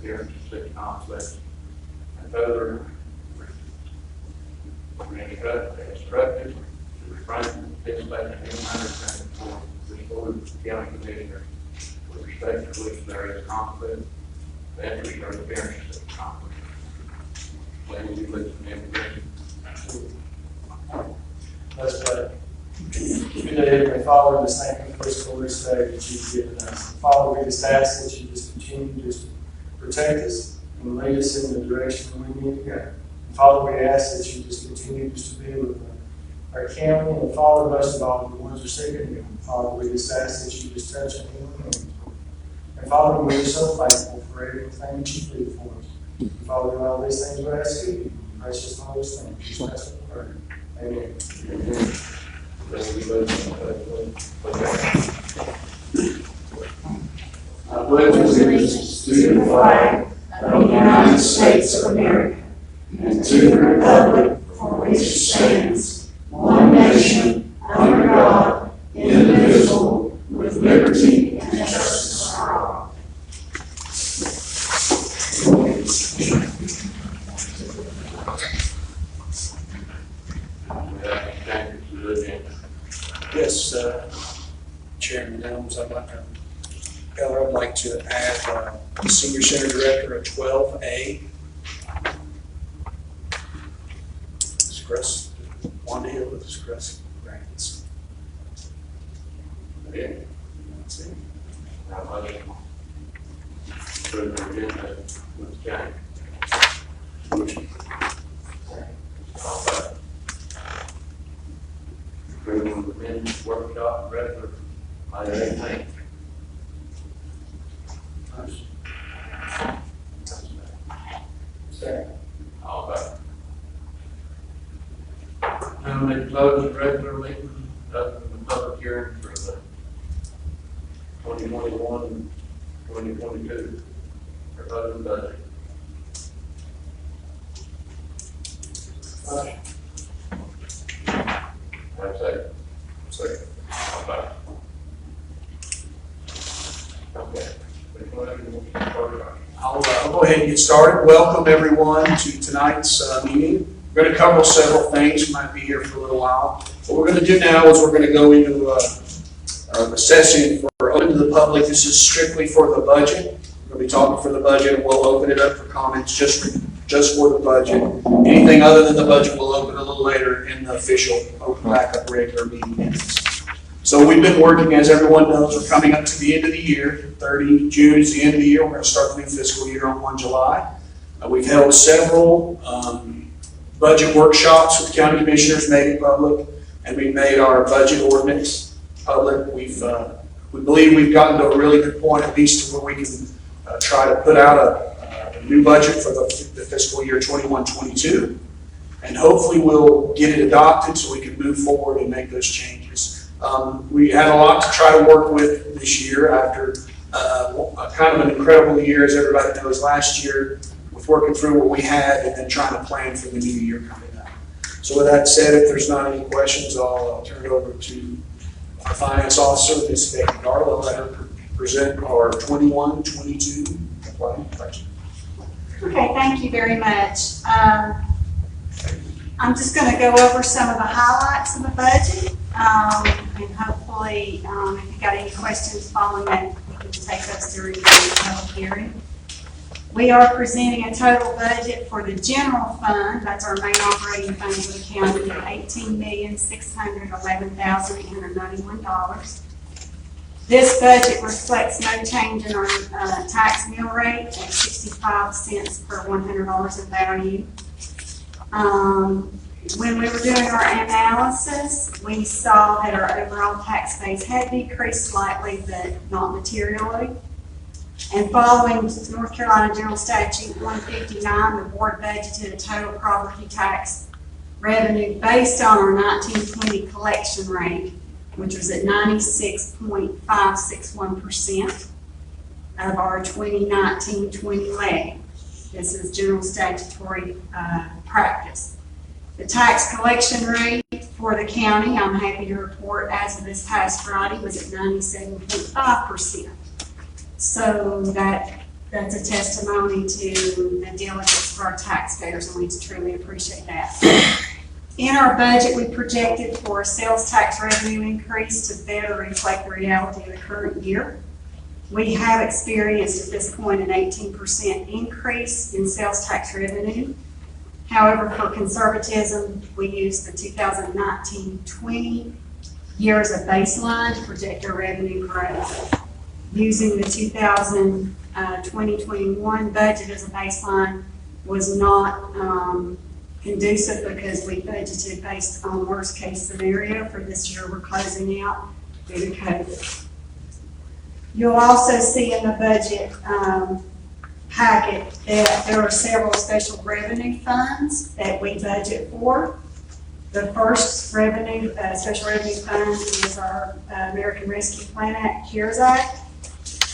appearance of such conflicts, and further instructed to refrain from participating in any matter coming before this board of county commissioners with respect to which there is conflict of interest or appearance of such conflict. When will you listen to information? Let's pray. Good day, Heavenly Father, just thank you for this glorious day that you've given us. Father, we just ask that you just continue to just protect us and lead us in the direction we need to go. And Father, we ask that you just continue just to be with our county, and Father, most of all, the ones who are sick and ill. Father, we just ask that you just touch and heal them. And Father, we are so thankful for everything that you do for us. And Father, in all these things we ask you, precious and holy name, Jesus Christ. Amen. I pledge allegiance to the flag of the United States of America and to the republic for which it stands, one nation, under God, indivisible, with liberty and justice for all. Yes, Chairman Helms, I'd like to add the Senior Center Director at 12A. Express, Wanda Hill with Express Grants. Okay. That's it. Approve the agenda with change. Approving the men's workshop regular May 18th. Second. All about. Nominate close the regular meeting, open the public hearing for the 2021-2022 proposed budget. Have a second. Second. All about. Okay. I'll go ahead and get started. Welcome everyone to tonight's meeting. We're going to cover several things. We might be here for a little while. What we're going to do now is we're going to go into the session for open to the public. This is strictly for the budget. We're going to be talking for the budget, and we'll open it up for comments just for the budget. Anything other than the budget we'll open a little later in the official open back up regular meeting minutes. So we've been working, as everyone knows, we're coming up to the end of the year. 30 June is the end of the year. We're going to start the new fiscal year on 1 July. We've held several budget workshops with county commissioners, made it public, and we made our budget ordinance public. We believe we've gotten to a really good point, at least to where we can try to put out a new budget for the fiscal year 21-22, and hopefully we'll get it adopted so we can move forward and make those changes. We had a lot to try to work with this year after kind of an incredible year, as everybody knows, last year, with working through what we had and then trying to plan for the new year coming up. So with that said, if there's not any questions, I'll turn it over to our finance officer, Ms. Becky Darlow, let her present our 21-22 budget. Okay, thank you very much. I'm just going to go over some of the highlights of the budget, and hopefully, if you've got any questions following that, you can take those during the public hearing. We are presenting a total budget for the general fund, that's our main operating fund for the county, of $18,611,891. This budget reflects no change in our tax mill rate at 65 cents per $100 of value. When we were doing our analysis, we saw that our overall tax base had decreased slightly, but not materially. And following North Carolina General Statute 159, the board budgeted a total property tax revenue based on our 1920 collection rate, which was at 96.561% of our 2019-20 levy. This is general statutory practice. The tax collection rate for the county, I'm happy to report, as of this past Friday, was at 97.5%. So that that's a testimony to the diligence of our taxpayers, and we truly appreciate that. In our budget, we projected for a sales tax revenue increase to better reflect the reality of the current year. We have experienced at this point an 18% increase in sales tax revenue. However, for conservatism, we used the 2019-20 year as a baseline to project our revenue growth. Using the 2020-21 budget as a baseline was not conducive because we budgeted based on worst case scenario for this year we're closing out due to COVID. You'll also see in the budget packet that there are several special revenue funds that we budget for. The first special revenue fund is our American Rescue Plan Act, CARES Act.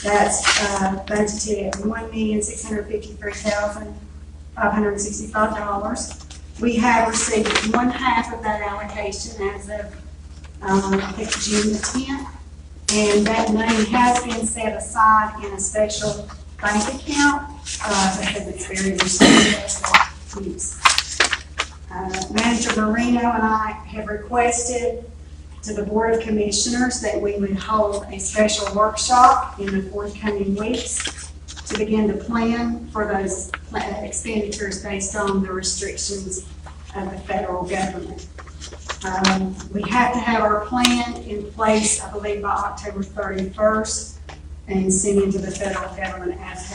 That's budgeted at $1,653,565. We have received 1/2 of that allocation as of June the 10th, and that money has been set aside in a special bank account because it's very restricted use. Manager Marino and I have requested to the Board of Commissioners that we would hold a special workshop in the forthcoming weeks to begin to plan for those expenditures based on the restrictions of the federal government. We have to have our plan in place, I believe, by October 31st and send into the federal government as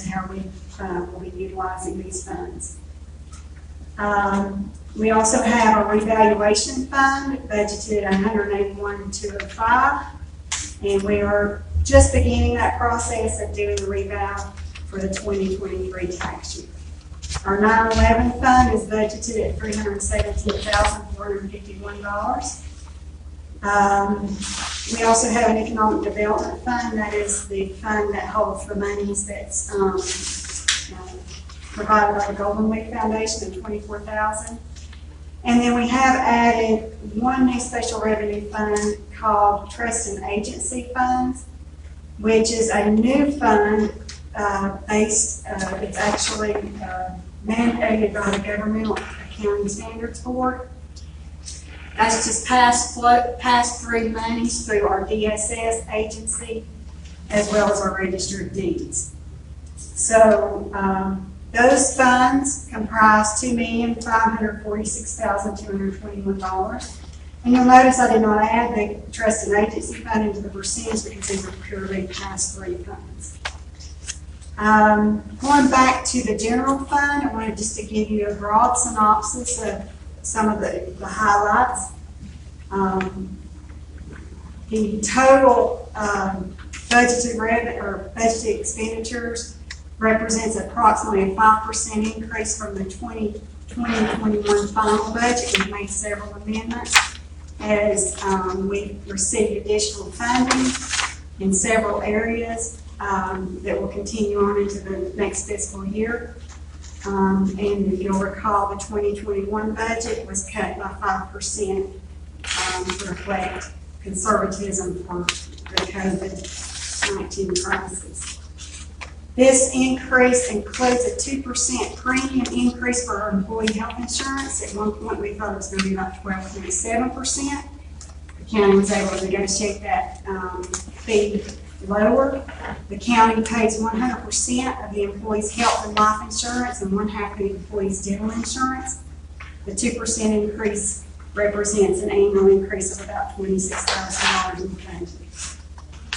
to how we will be utilizing these funds. We also have a revaluation fund budgeted at $181,205, and we are just beginning that process of doing the reval for the 2023 tax year. Our 9/11 fund is budgeted at $317,451. We also have an economic development fund. That is the fund that holds the monies that's provided by the Golden Week Foundation of $24,000. And then we have added one new special revenue fund called Trust and Agency Funds, which is a new fund it's actually mandated by the Governmental Accounting Standards Board. That's just pass-through monies through our DSS agency as well as our registered deeds. So those funds comprise $2,546,221. And you'll notice I did not add the trust and agency fund into the percentage because these are purely pass-through funds. Going back to the general fund, I wanted just to give you a broad synopsis of some of the highlights. The total budgeted expenditures represents approximately a 5% increase from the 2021 final budget. We've made several amendments as we received additional funding in several areas that will continue on into the next fiscal year. And if you'll recall, the 2021 budget was cut by 5% to reflect conservatism for the COVID-19 crisis. This increase includes a 2% premium increase for our employee health insurance. At one point, we thought it was going to be about 12.7%. The county was able to negotiate that fee lower. The county pays 100% of the employee's health and life insurance and 1/2 of the employee's dental insurance. The 2% increase represents an annual increase of about $26,000 in the budget.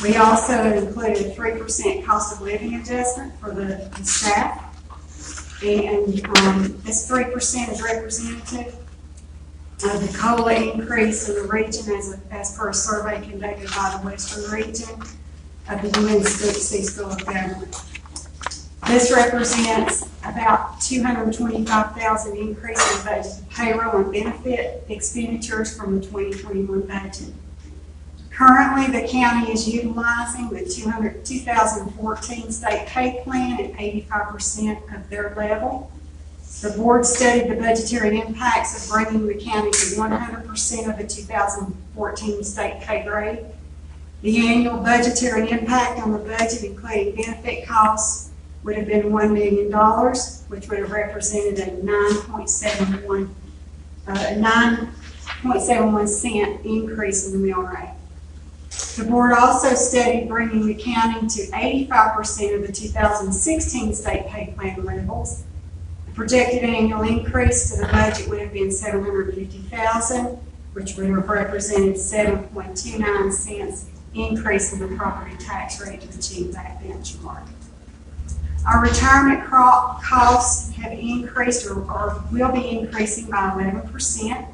We also included a 3% cost of living adjustment for the staff. And this 3% is representative of the COLA increase in the region as per a survey conducted by the Western region of the UNC School of Government. This represents about $225,000 increase in budgeted payroll and benefit expenditures from the 2021 budget. Currently, the county is utilizing the 2014 state pay plan at 85% of their level. The board studied the budgetary impacts of bringing the county to 100% of the 2014 state pay grade. The annual budgetary impact on the budget, including benefit costs, would have been $1 million, which would have represented a 9.71 cent increase in the mill rate. The board also studied bringing the county to 85% of the 2016 state pay plan levels. The projected annual increase to the budget would have been $750,000, which would have represented 7.29 cents increase in the property tax rate to achieve that benchmark. Our retirement costs have increased or will be increasing by 11%,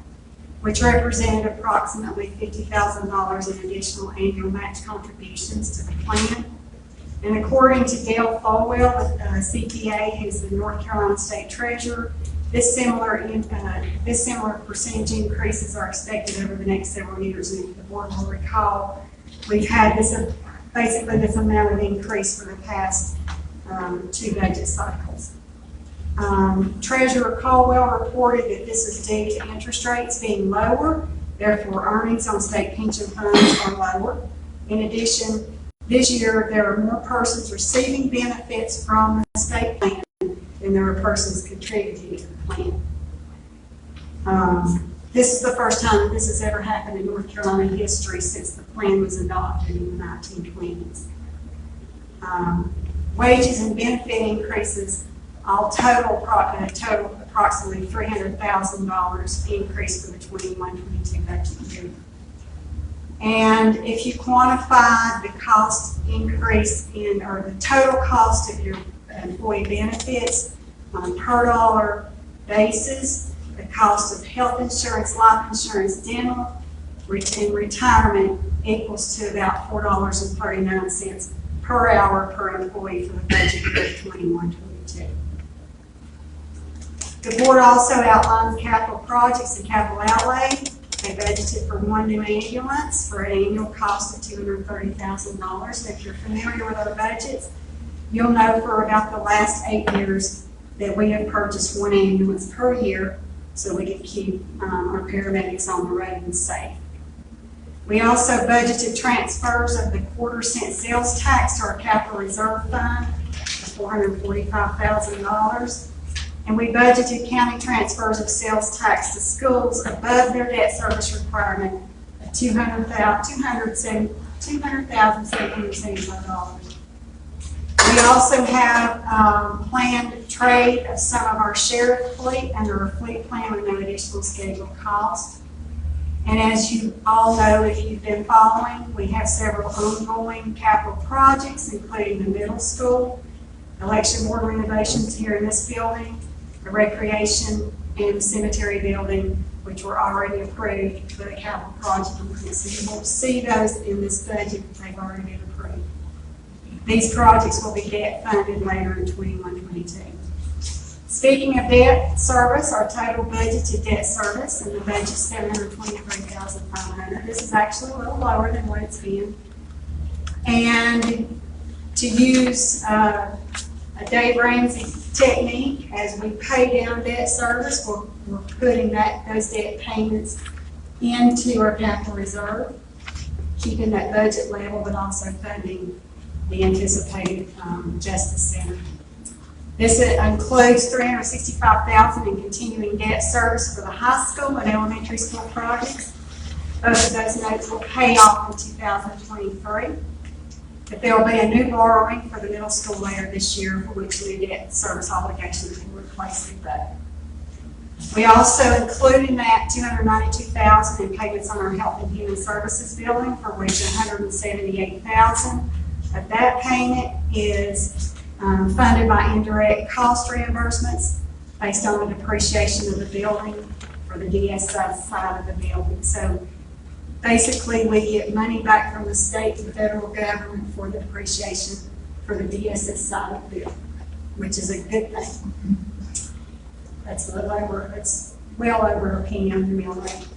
which represented approximately $50,000 in additional annual match contributions to the plan. And according to Dale Falwell, the CPA, who's the North Carolina State Treasurer, this similar percentage increases are expected over the next several years. And if the board will recall, we've had basically this amount of increase for the past 2 budget cycles. Treasurer Caldwell reported that this is due to interest rates being lower, therefore earnings on state pension funds are lower. In addition, this year there are more persons receiving benefits from the state plan than there are persons contributing to the plan. This is the first time that this has ever happened in North Carolina history since the plan was adopted in the 1920s. Wages and benefit increases all total approximately $300,000 increase for the 21-22 budget year. And if you quantify the cost increase or the total cost of your employee benefits on a per dollar basis, the cost of health insurance, life insurance, dental, and retirement equals to about $4.39 per hour per employee for the budget year 21-22. The board also outlines capital projects and capital outlay. They budgeted for 1 new ambulance for an annual cost of $230,000. If you're familiar with our budgets, you'll know for about the last 8 years that we have purchased 1 ambulance per year so we can keep our paramedics on the road and safe. We also budgeted transfers of the quarter-cent sales tax to our capital reserve fund of $445,000. And we budgeted county transfers of sales tax to schools above their debt service requirement of $200,775. We also have planned trade of some of our sheriff fleet under a fleet plan with no additional scheduled cost. And as you all know, if you've been following, we have several ongoing capital projects, including the middle school, election board renovations here in this building, the recreation and the cemetery building, which were already approved for the capital project. So you will see those in this budget, they've already been approved. These projects will be debt funded later in 21-22. Speaking of debt service, our total budgeted debt service in the budget is $723,500. This is actually a little lower than what it's been. And to use a Dave Ramsey technique, as we pay down debt service, we're putting those debt payments into our capital reserve, keeping that budget level, but also funding the anticipated Justice Center. This includes $365,000 in continuing debt service for the high school and elementary school projects. Both of those notes will pay off in 2023. But there will be a new borrowing for the middle school later this year, for which new debt service obligations will replace that. We also include in that $292,000 in payments on our Health and Human Services building, for which $178,000 of that payment is funded by indirect cost reimbursements based on the depreciation of the building for the DSS side of the building. So basically, we get money back from the state and federal government for the depreciation for the DSS side of the building, which is a good thing. That's well over a penny on the mill rate.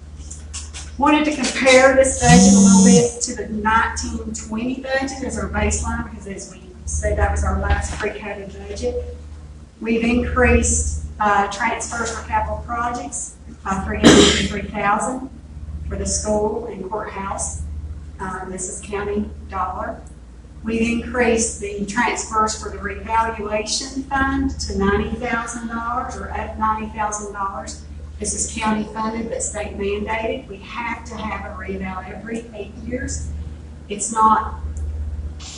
Wanted to compare this budget a little bit to the 1920 budget as our baseline, because as we said, that was our last pre-COVID budget. We've increased transfers for capital projects by $303,000 for the school and courthouse. This is county dollar. We've increased the transfers for the revaluation fund to $90,000 or up $90,000. This is county funded but state mandated. We have to have a reval every 8 years. It's not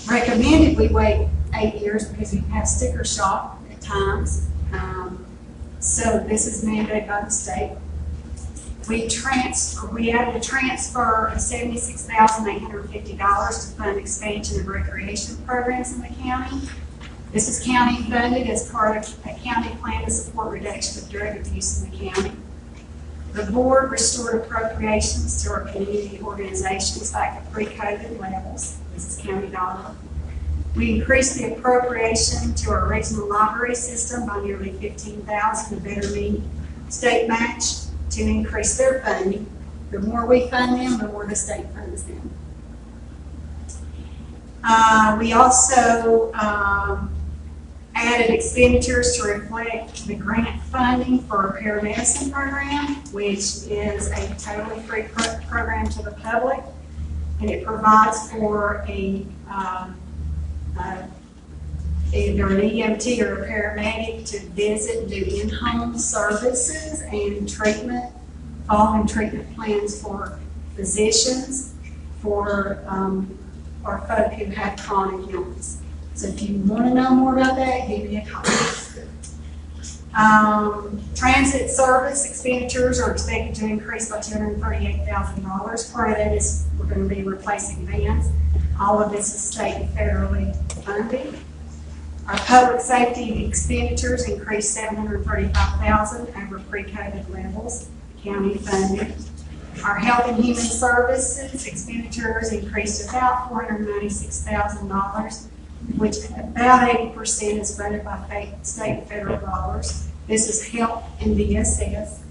recommended we wait 8 years because we have sticker shock at times. So this is mandated by the state. We added a transfer of $76,850 to fund expansion of recreation programs in the county. This is county funded as part of a county plan to support reduction of drug abuse in the county. The board restored appropriations to our community organizations back to pre-COVID levels. This is county dollar. We increased the appropriation to our regional library system by nearly $15,000 to better meet state match to increase their funding. The more we fund them, the more the state funds them. We also added expenditures to reflect the grant funding for a paramedicine program, which is a totally free program to the public, and it provides for either an EMT or a paramedic to visit and do in-home services and treatment, following treatment plans for physicians, for our folk who have chronic illness. So if you want to know more about that, give me a call. Transit service expenditures are expected to increase by $238,000. Part of that is we're going to be replacing vans. All of this is state and federally funded. Our public safety expenditures increased $735,000 over pre-COVID levels, county funded. Our health and human services expenditures increased about $496,000, which about 80% is funded by state and federal dollars. This is HELP and DSS.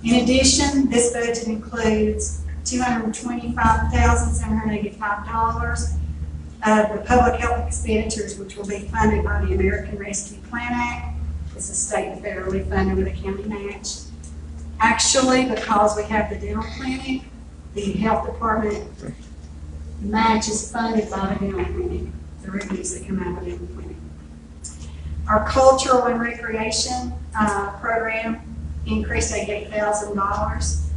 In addition, this budget includes $225,785 of the public health expenditures, which will be funded by the American Rescue Plan Act. This is state and federally funded with a county match. Actually, because we have the dental clinic, the health department match is funded by the dental clinic, the revenues that come out of the dental clinic. Our cultural and recreation program increased $88,000.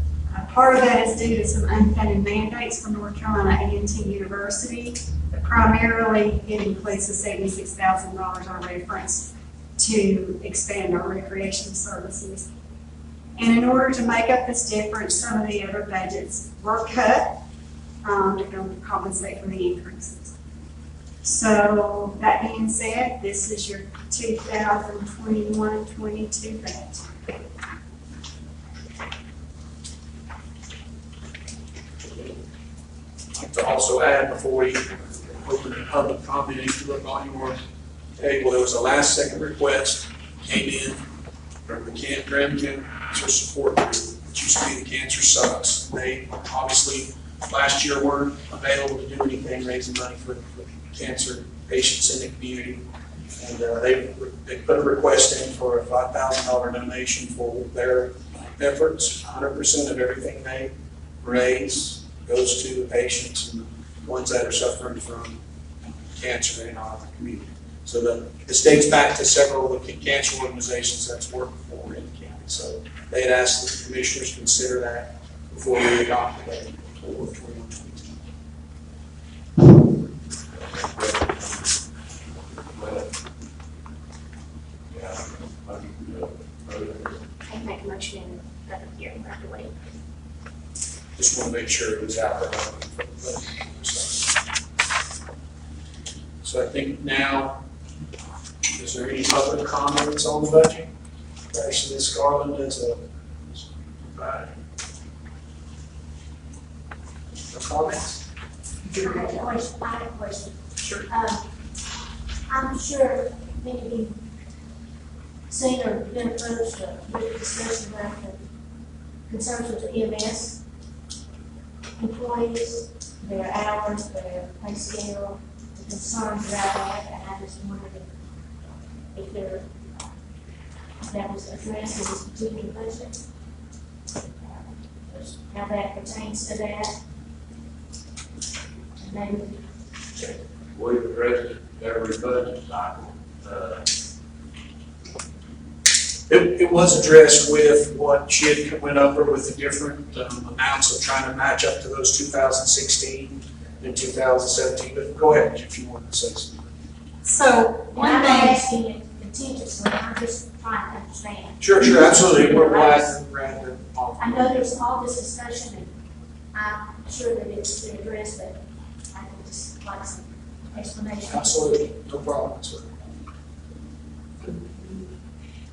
Part of that is due to some unfunded mandates from North Carolina A&T University, but primarily it includes the $76,000 I referenced to expand our recreation services. And in order to make up this difference, some of the other budgets were cut to compensate for the increases. So that being said, this is your 2021-22 budget. I'd like to also add, before we open the public comment, if you look on your table, there was a last second request came in from the Graham Cancer Support Group, which used to be the Cancer Sucks. They obviously last year weren't available to do anything raising money for cancer patients in the community. And they put a request in for a $5,000 donation for their efforts. 100% of everything they raise goes to the patients and the ones that are suffering from cancer in our community. So this dates back to several of the cancer organizations that's worked for in the county. So they had asked the commissioners to consider that before we adopted that for 2022. I make a motion here right away. Just want to make sure it was out there. So I think now, is there any public comments on the budget? Actually, Ms. Garland is a provider. No comments? I have a question. Sure. I'm sure many of you seen or been approached with discussion about the concerns with the EMS employees, their hours, their pay scale, the concerns about that, and I just wondered if that was addressed in this particular budget, how that pertains to that. And maybe we've addressed it every budget cycle. It was addressed with what she had went over with the different amounts of trying to match up to those 2016 and 2017, but go ahead if you want to say something. So, And one I'm thing, not asking it contentiously, I'm just trying to understand. Sure, absolutely, we're glad to offer. I know there's all this discussion, and I'm sure that it's been addressed, but I would just like some explanation. Absolutely, no problem, that's what.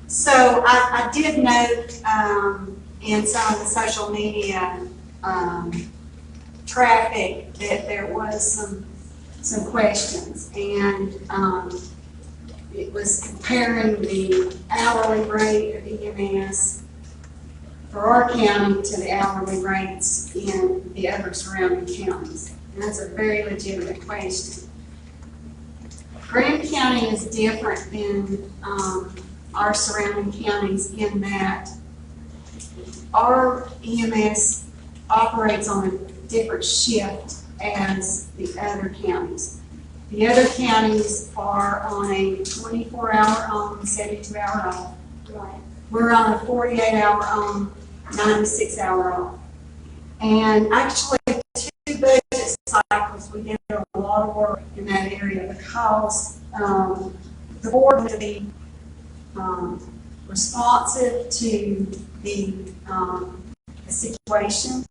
so I did note, in some of the social media, traffic that there was some questions, and, it was comparing the hourly rate of EMS for our county to the hourly rates in the other surrounding counties. And that's a very legitimate question. Graham County is different than, our surrounding counties in that our EMS operates on a different shift as the other counties. The other counties are on a 24-hour on, 72-hour off. Right. We're on a 48-hour on, 96-hour off. And actually, 2 budget cycles, we did a lot of work in that area because the board would be responsive to the situation.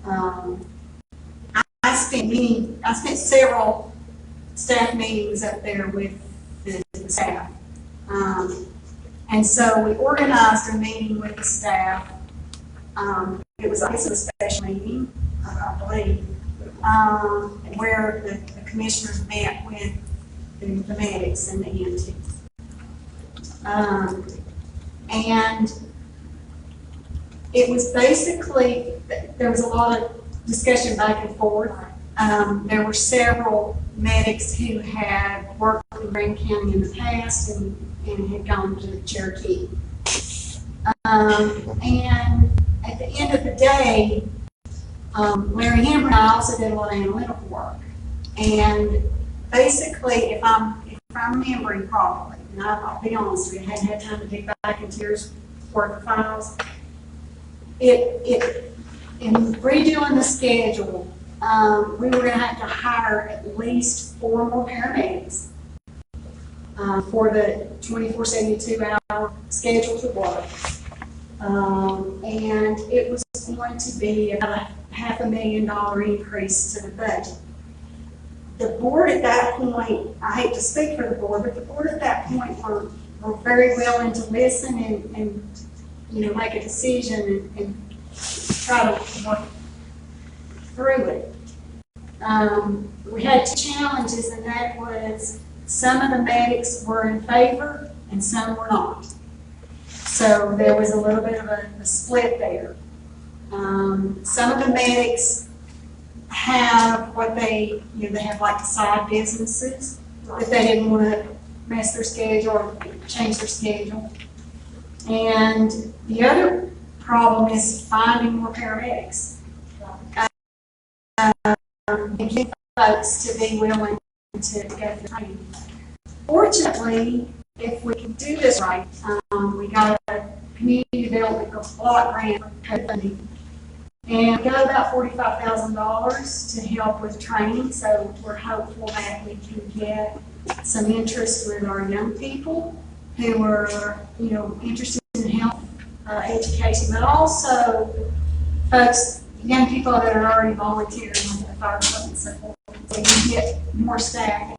I spent several staff meetings up there with the staff. And so we organized a meeting with the staff. It was a special meeting, I believe, where the commissioners met with the medics and the EMTs. And it was basically, there was a lot of discussion back and forth. There were several medics who had worked in Graham County in the past and had gone to Cherokee. And at the end of the day, Larry Hammer and I also did a lot of analytical work. And basically, if I'm remembering properly, and I'll be honest with you, I hadn't had time to dig back into years worth of files. In redoing the schedule, we were going to have to hire at least 4 more paramedics for the 24/72-hour schedule to work. And it was going to be about a $500,000 increase to the budget. The board at that point, I hate to speak for the board, but the board at that point were very willing to listen and make a decision and try to work through it. We had 2 challenges, and that was some of the medics were in favor and some were not. So there was a little bit of a split there. Some of the medics have what they have like side businesses, but they didn't want to mess their schedule or change their schedule. And the other problem is finding more paramedics. And get folks to be willing to go through training. Fortunately, if we can do this right, we got a community development block grant from co-funding. And we got about $45,000 to help with training, so we're hopeful that we can get some interest with our young people who are, interested in health education, but also folks, young people that are already volunteering with the fire department and so forth. So we can get more staff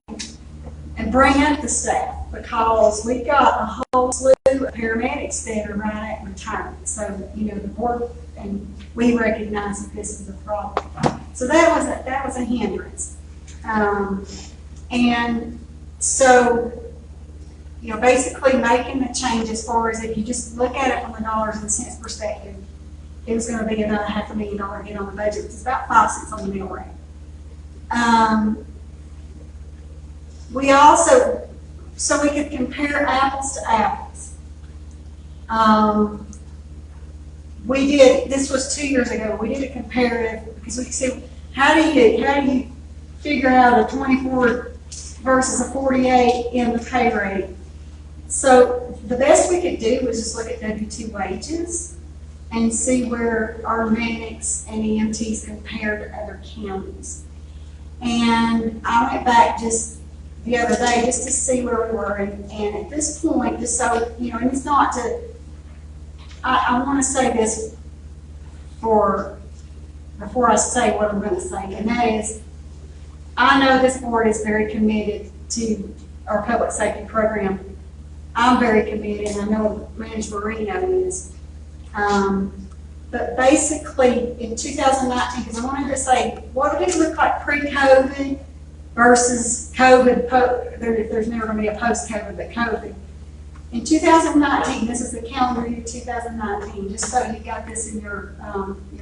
and bring up the staff because we've got a whole slew of paramedics that are right at retirement. So, the board and we recognize that this is a problem. So that was a hindrance. And so, basically making the change as far as if you just look at it from a dollars and cents perspective, it was going to be another $500,000 hit on the budget, which is about 5 cents on the mill rate. We also, so we could compare apples to apples. This was 2 years ago, we did a comparative because we could see how do you figure out a 24 versus a 48 in the pay rate. So the best we could do was just look at W-2 wages and see where our medics and EMTs compared to other counties. And I went back just the other day just to see where we were, and at this point, just so, you know, and it's not to, I want to say this before I say what I'm going to say, and that is, I know this board is very committed to our public safety program. I'm very committed, and I know Manager Marino is. But basically, in 2019, because I wanted to say, what did it look like pre-COVID versus COVID? There's never going to be a post-COVID, but COVID. In 2019, this is the calendar year 2019, just so you got this in your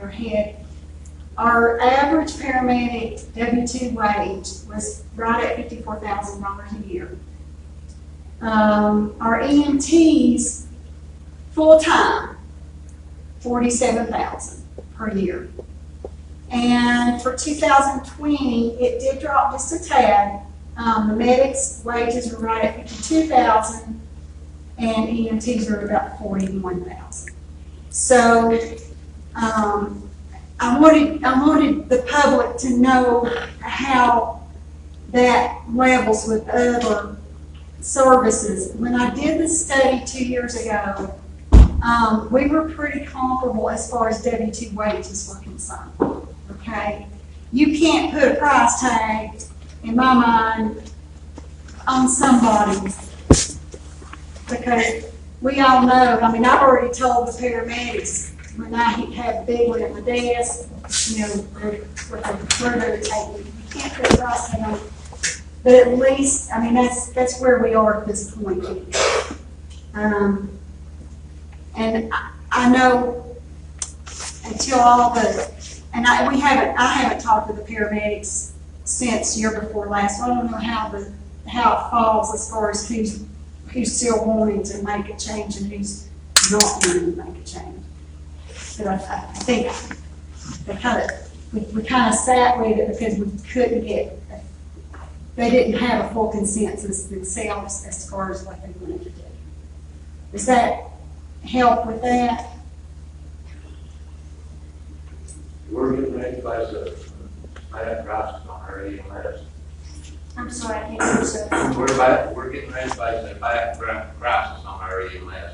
head. Our average paramedic W-2 wage was right at $54,000 a year. Our EMTs, full-time, $47,000 per year. And for 2020, it did drop just a tad. The medics' wages were right at $52,000, and EMTs are about $41,000. So I wanted the public to know how that levels with other services. When I did the study 2 years ago, we were pretty comparable as far as W-2 wages were concerned. Okay, you can't put a price tag, in my mind, on somebody, because we all know, I mean, I've already told the paramedics when I have the big one at my desk, you know, where they're taking, you can't put a price tag on it. But at least, I mean, that's where we are at this point. And I know until all the, and I haven't talked to the paramedics since year before last, so I don't know how it falls as far as who's still wanting to make a change and who's not wanting to make a change. But I think we kind of sat with it because we couldn't get, they didn't have a full consensus themselves as far as what they wanted to do. Does that help with that? We're getting ready to place a bad prices on our EMS. I'm sorry, I can't answer. We're getting ready to place a bad prices on our EMS.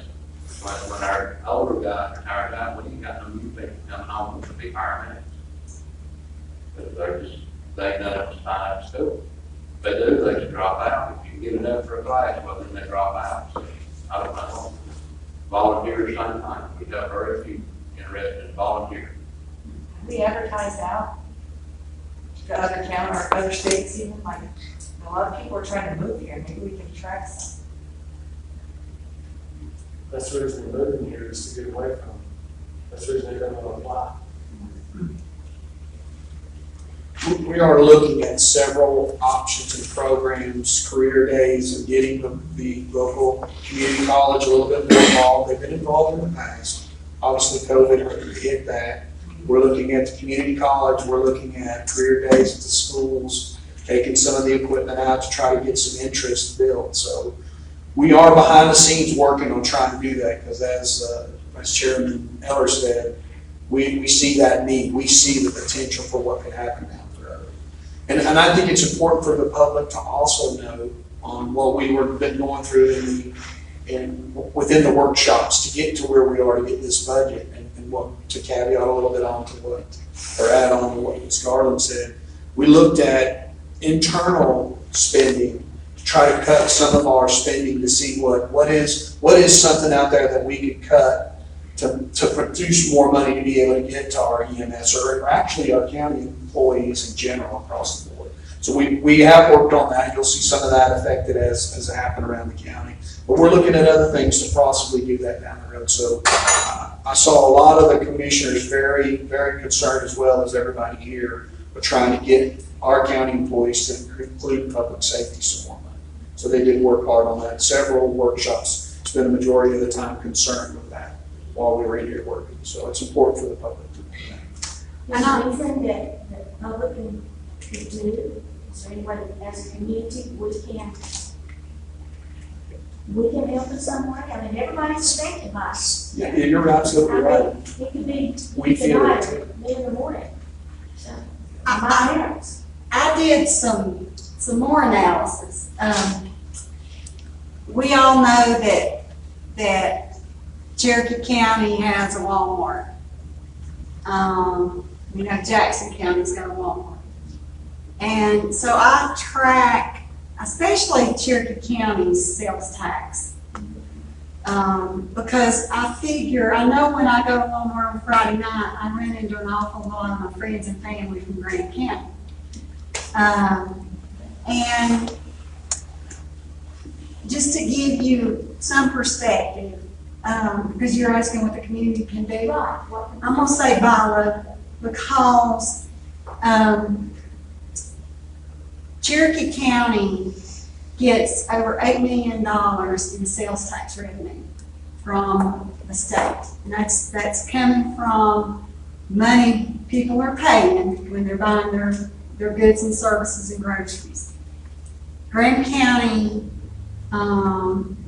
When our older guys retire out, we ain't got no new people coming home to be paramedics. But they none of us find out school. If they do, they can drop out. If you can get enough for a class, well, then they drop out. So, I don't know. Volunteers, same thing. We have very few interested in volunteering. We advertise out to other counties or other states even, like, a lot of people are trying to move here, maybe we can attract some. That's the reason they're moving here, is to get away from it. That's the reason they don't want to apply. We are looking at several options and programs, career days, and getting the local community college a little bit more involved. They've been involved in the past. Obviously, COVID hit that. We're looking at the community college. We're looking at career days at the schools, taking some of the equipment out to try to get some interest built. So we are behind the scenes working on trying to do that because as Chairman Eller said, we see that need. We see the potential for what can happen down the road. And I think it's important for the public to also know on what we were been going through within the workshops to get to where we are to get this budget and what to caveat a little bit on to what, or add on to what Ms. Garland said. We looked at internal spending to try to cut some of our spending to see what is something out there that we could cut to produce more money to be able to get to our EMS or actually our county employees in general across the board. So we have worked on that. You'll see some of that affected as it happened around the county. But we're looking at other things to possibly do that down the road. So I saw a lot of the commissioners very, very concerned as well as everybody here with trying to get our county employees to include public safety some more money. So they did work hard on that. Several workshops spent a majority of the time concerned with that while we were in here working. So it's important for the public to know that. There's a reason that the public can do Is there any way that as a community, we can help in some way? I mean, everybody's affected by it. Yeah, you're absolutely right. I mean, it could be We feel tonight, it. or me in the morning. So, I- my parents. I did some more analysis. We all know that Cherokee County has a Walmart. You know, Jackson County's got a Walmart. And so I track, especially Cherokee County's sales tax. Because I know when I go to Walmart on Friday night, I run into an awful lot of my friends and family from Grant County. And just to give you some perspective, because you're asking what the community can do, Right, what can I'm gonna say buy local, because, Cherokee County gets over $8 million in sales tax revenue from the state. And that's coming from money people are paying when they're buying their goods and services and groceries. Grant County,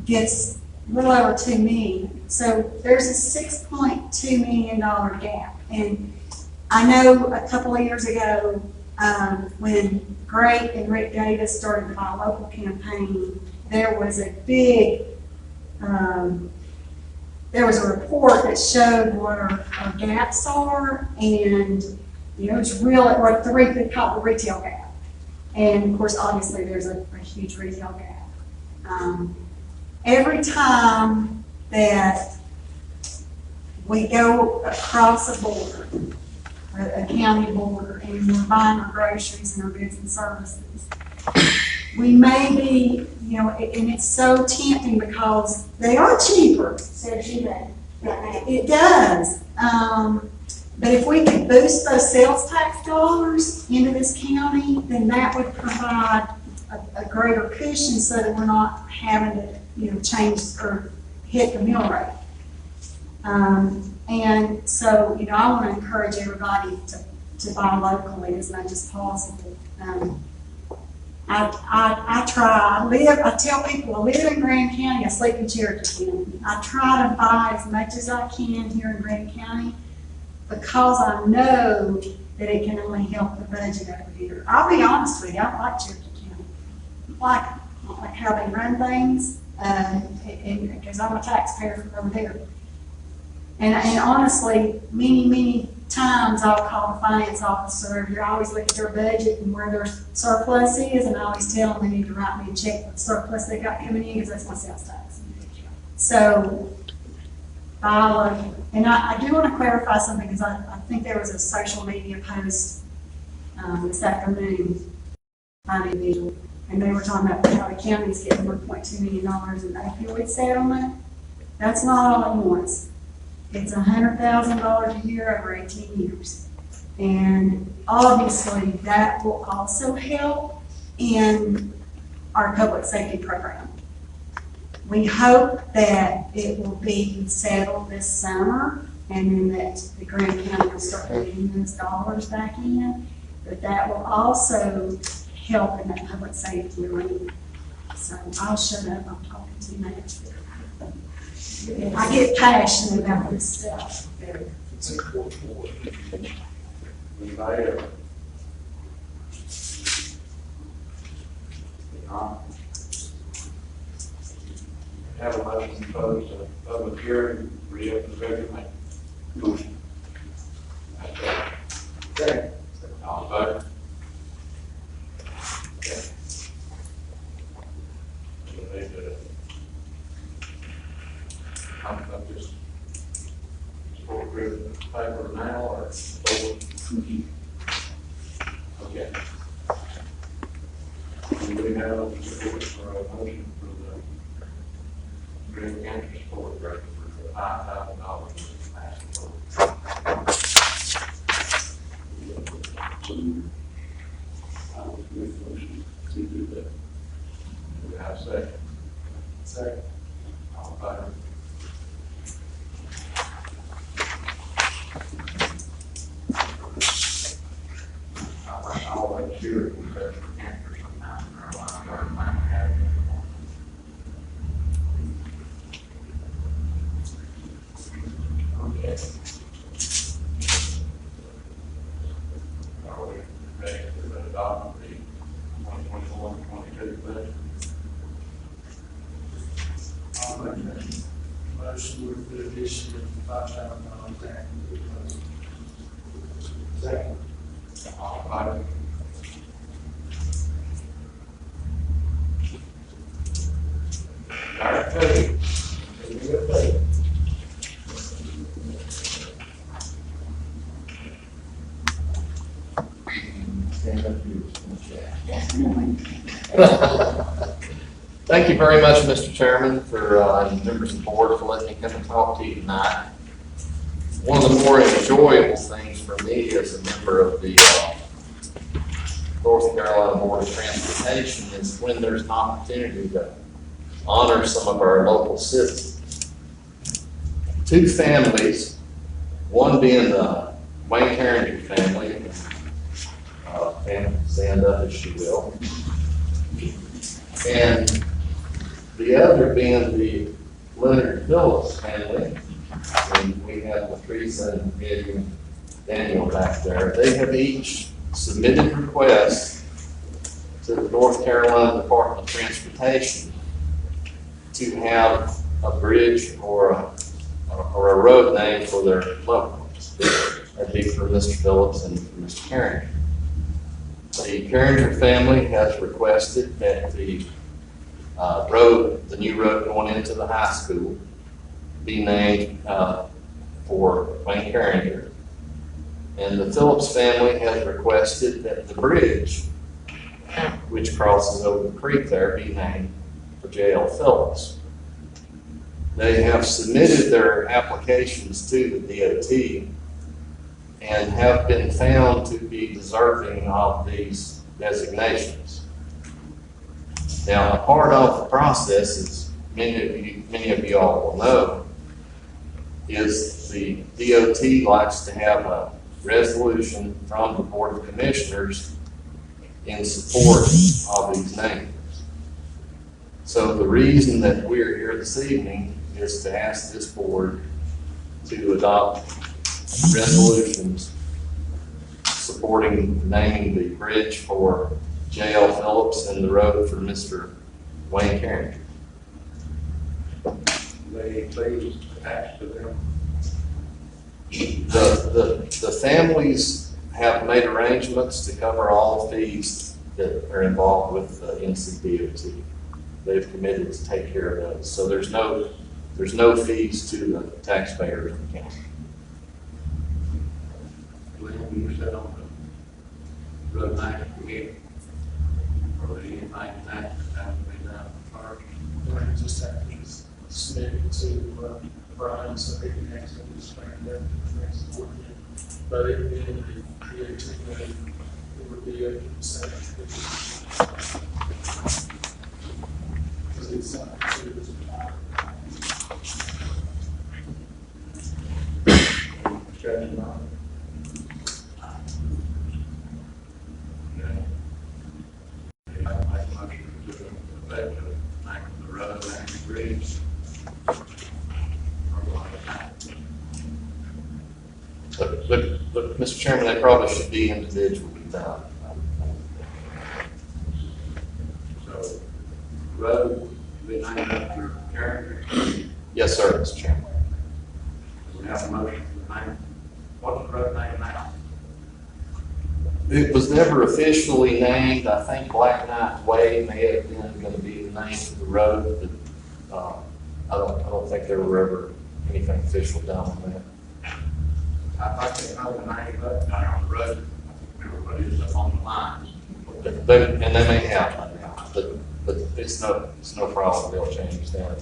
gets a little over $2 million. So there's a $6.2 million gap. And I know a couple of years ago, when Great and Rick Davis started the Buy Local campaign, there was a big, there was a report that showed what our gaps are, and you know, it's real, or they call it the retail gap. And of course, obviously, there's a huge retail gap. Every time that we go across a border, a county border, and we're buying our groceries and our goods and services, we may be, you know, and it's so tempting because they are cheaper. says you that, right now? It does. But if we could boost those sales tax dollars into this county, then that would provide a greater cushion so that we're not having to, you know, change or hit the mill rate. And so, you know, I want to encourage everybody to buy locally as much as possible. I try, I tell people I live in Grand County, I sleep in Cherokee County. I try to buy as much as I can here in Grand County because I know that it can only help the budget over here. I'll be honest with you, I don't like Cherokee County. I don't like how they run things, and because I'm a taxpayer from over there. And honestly, many times I'll call the finance officer over here. I always look at their budget and where their surplus is, and I always tell them they need to write me a check for the surplus they got coming in, because that's my sales tax. So, buy local. And I do want to clarify something, because I think there was a social media post this afternoon by an individual, and they were talking about how the county's getting $1.2 million in opioid settlement. That's not all at once. It's $100,000 a year over 18 years. And obviously that will also help in our public safety program. We hope that it will be settled this summer, and then that the Grand County will start getting those dollars back in. But that will also help in that public safety arena. So I'll shut up, I'm talking too much. I get passionate about this stuff. It's a court board. Anybody else? Have a motion to close the public hearing, reopen the regular meeting. Motion. Okay. All in favor? Okay. We need to, I'm just, support the paper now, or over? Okay. Do we have support for a motion for the Green County Support Grant for $5,000 I would make a motion to do that. Do we have a second? Second. All in favor? I'll let you. Motion with the addition of $5,000 tax. Second. All right. All right, Cody. Thank you very much, Mr. Chairman, and members of the board for letting me come and talk to you tonight. One of the more enjoyable things for me as a member of the North Carolina Board of Transportation is when there's an opportunity to honor some of our local citizens. Two families, one being the Wayne Carringer family, stand up as you will, and the other being the Leonard Phillips family. And we have Latrice and Eddie and Daniel back there. They have each submitted requests to the North Carolina Department of Transportation to have a bridge or a road named for their loved ones. That'd be for Mr. Phillips and for Mr. Carringer. The Carringer family has requested that the the new road going into the high school, be named for Wayne Carringer. And the Phillips family has requested that the bridge, which crosses over the creek there, be named for J.L. Phillips. They have submitted their applications to the DOT and have been found to be deserving of these designations. Now, a part of the process, as many of you all will know, is the DOT likes to have a resolution from the Board of Commissioners in support of these names. So the reason that we're here this evening is to ask this board to adopt resolutions supporting naming the bridge for J.L. Phillips and the road for Mr. Wayne Carringer. They please attach to them. The families have made arrangements to cover all the fees that are involved with the NCDOT. They've committed to take care of those. So there's no fees to the taxpayers in the county. When you said on the road night committee, or anything that has to be done first. We just have to submit it to Brian so he can actually explain that to the next board meeting. But it being the DOT meeting, it would be 80%. Because it's something to do. Discussion on it. But Mr. Chairman, they probably should be individually done. So, road, be named after Carringer. Yes, sir, Mr. Chairman. We have a motion to name, what's the road name now? It was never officially named. I think Black Knight Way may have been going to be the name of the road, but I don't think there were ever anything official done on that. I think they know the name of it, down on the road, everybody is up on the lines. And they may have by now, but it's no problem. They'll change that.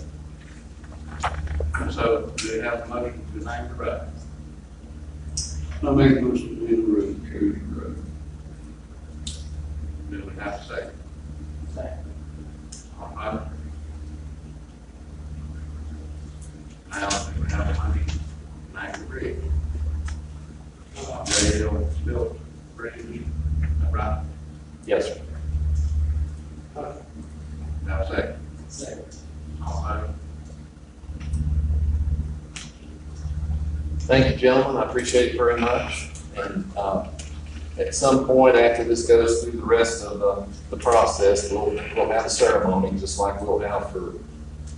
So, do you have a motion to name the road? I make a motion to name the road, Carringer Road. Do we have a second? All right. Now, do we have a motion to name the bridge? J.L. Phillips Bridge, is that right? Yes, sir. Now, a second. Second. All right. Thank you, gentlemen. I appreciate it very much. And at some point after this goes through the rest of the process, we'll have a ceremony just like we'll have for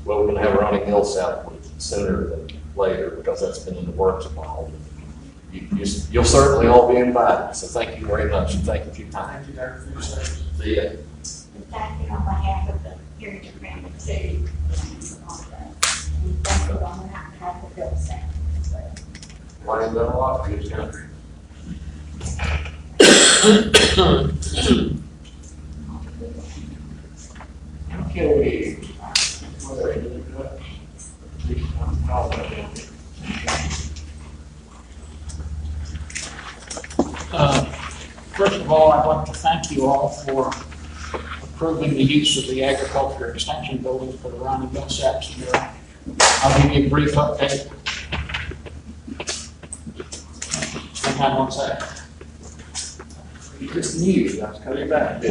well, we're gonna have Ronnie Mills out sooner than later, because that's been in the works a while. You'll certainly all be invited, so thank you very much, and thank you for your time. Thank you, Dr. for your service. See ya. And thank you on behalf of the Heritage family too. And thank you on behalf of the Bill staff as well. Ryan's done a lot for this country. Okay. First of all, I'd like to thank you all for approving the use of the Agriculture Extension Building for the Ronnie Millsaps mural. I'll give you a brief update. Hang on one second. You just need, I was coming back. A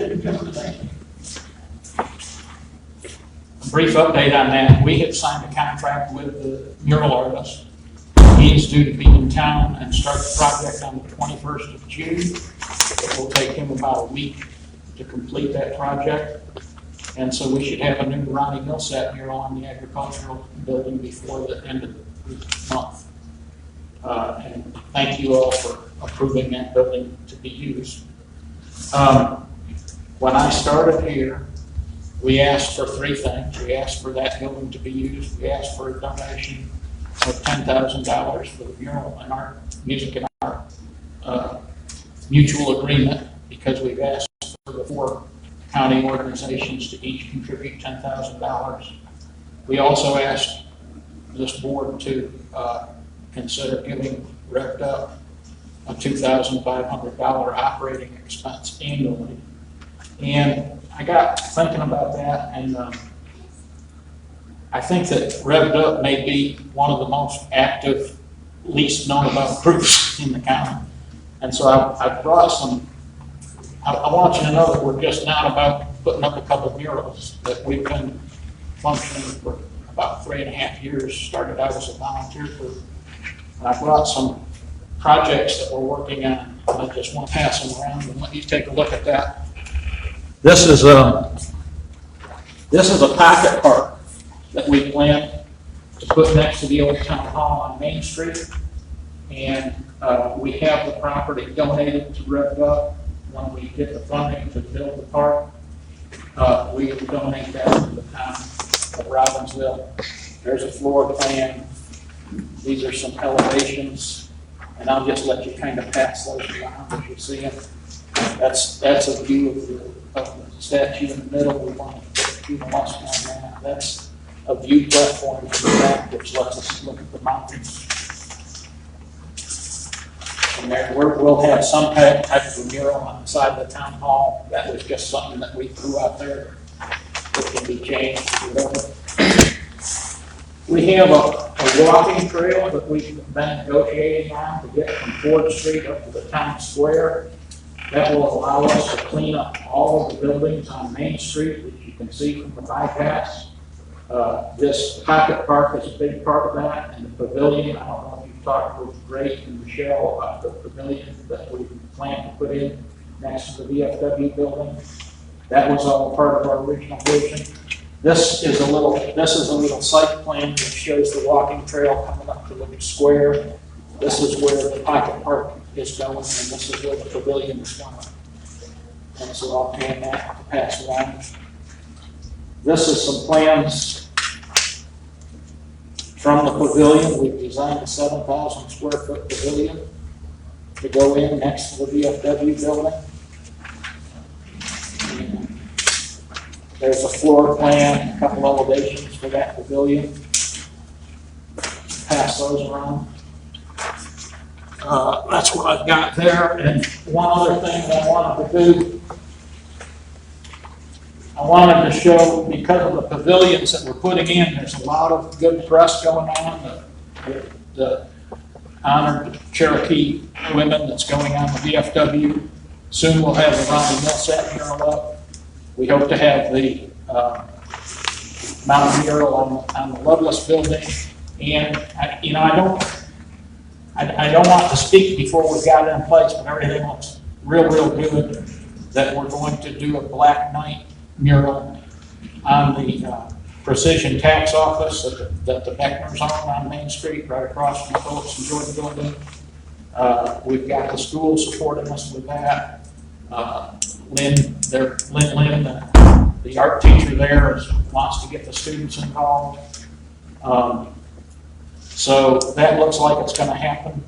brief update on that. We have signed a contract with the mural artist. He is due to be in town and start the project on the 21st of June. It will take him about a week to complete that project. And so we should have a new Ronnie Millsap mural on the agricultural building before the end of the month. And thank you all for approving that building to be used. When I started here, we asked for three things. We asked for that building to be used. We asked for a donation of $10,000 for the mural and art, music and art mutual agreement, because we've asked for the 4 county organizations to each contribute $10,000. We also asked this board to consider giving Rev'd Up a $2,500 operating expense annually. And I got thinking about that, and I think that Rev'd Up may be one of the most active, least known about groups in the county. And so I brought some, I want you to know that we're just not about putting up a couple of murals, that we've been functioning for about 3.5 years, started out as a volunteer group. And I brought some projects that we're working on, and I just want to pass them around and let you take a look at that. This is a pocket park that we plan to put next to the old town hall on Main Street. And we have the property donated to Rev'd Up. When we get the funding to build the park, we will donate that to the town of Robbinsville. There's a floor plan. These are some elevations, and I'll just let you kind of pass those around as you see them. That's a view of the statue in the middle. We want to put a few musk on that. That's a view platform from the back, which lets us look at the mountains. And there, we'll have some type of a mural on the side of the town hall. That was just something that we threw out there. It can be changed, whatever. We have a walking trail that we've been negotiating on to get from Ford Street up to the town square. That will allow us to clean up all of the buildings on Main Street that you can see from the bypass. This pocket park is a big part of that, and the pavilion. I don't know if you've talked with Drake and Michelle about the pavilion that we plan to put in next to the VFW building. That was all part of our original vision. This is a little site plan that shows the walking trail coming up to the square. This is where the pocket park is going, and this is where the pavilion is going. And so I'll hand that to pass around. This is some plans from the pavilion. We've designed a 7,000 square foot pavilion to go in next to the VFW building. And there's a floor plan, a couple elevations for that pavilion. Pass those around. That's what I've got there. And one other thing that I wanted to do, I wanted to show, because of the pavilions that we're putting in, there's a lot of good press going on. The honored Cherokee women that's going on the VFW. Soon we'll have the Ronnie Millsap mural up. We hope to have the mountain mural on the Loveless building. And I don't want to speak before we've got it in place, but everything looks real good. That we're going to do a Black Knight mural on the Precision Tax Office that the Beckners own on Main Street, right across from the Phillips and Jordan building. We've got the school supporting us with that. Lynn, the art teacher there wants to get the students involved. So that looks like it's going to happen.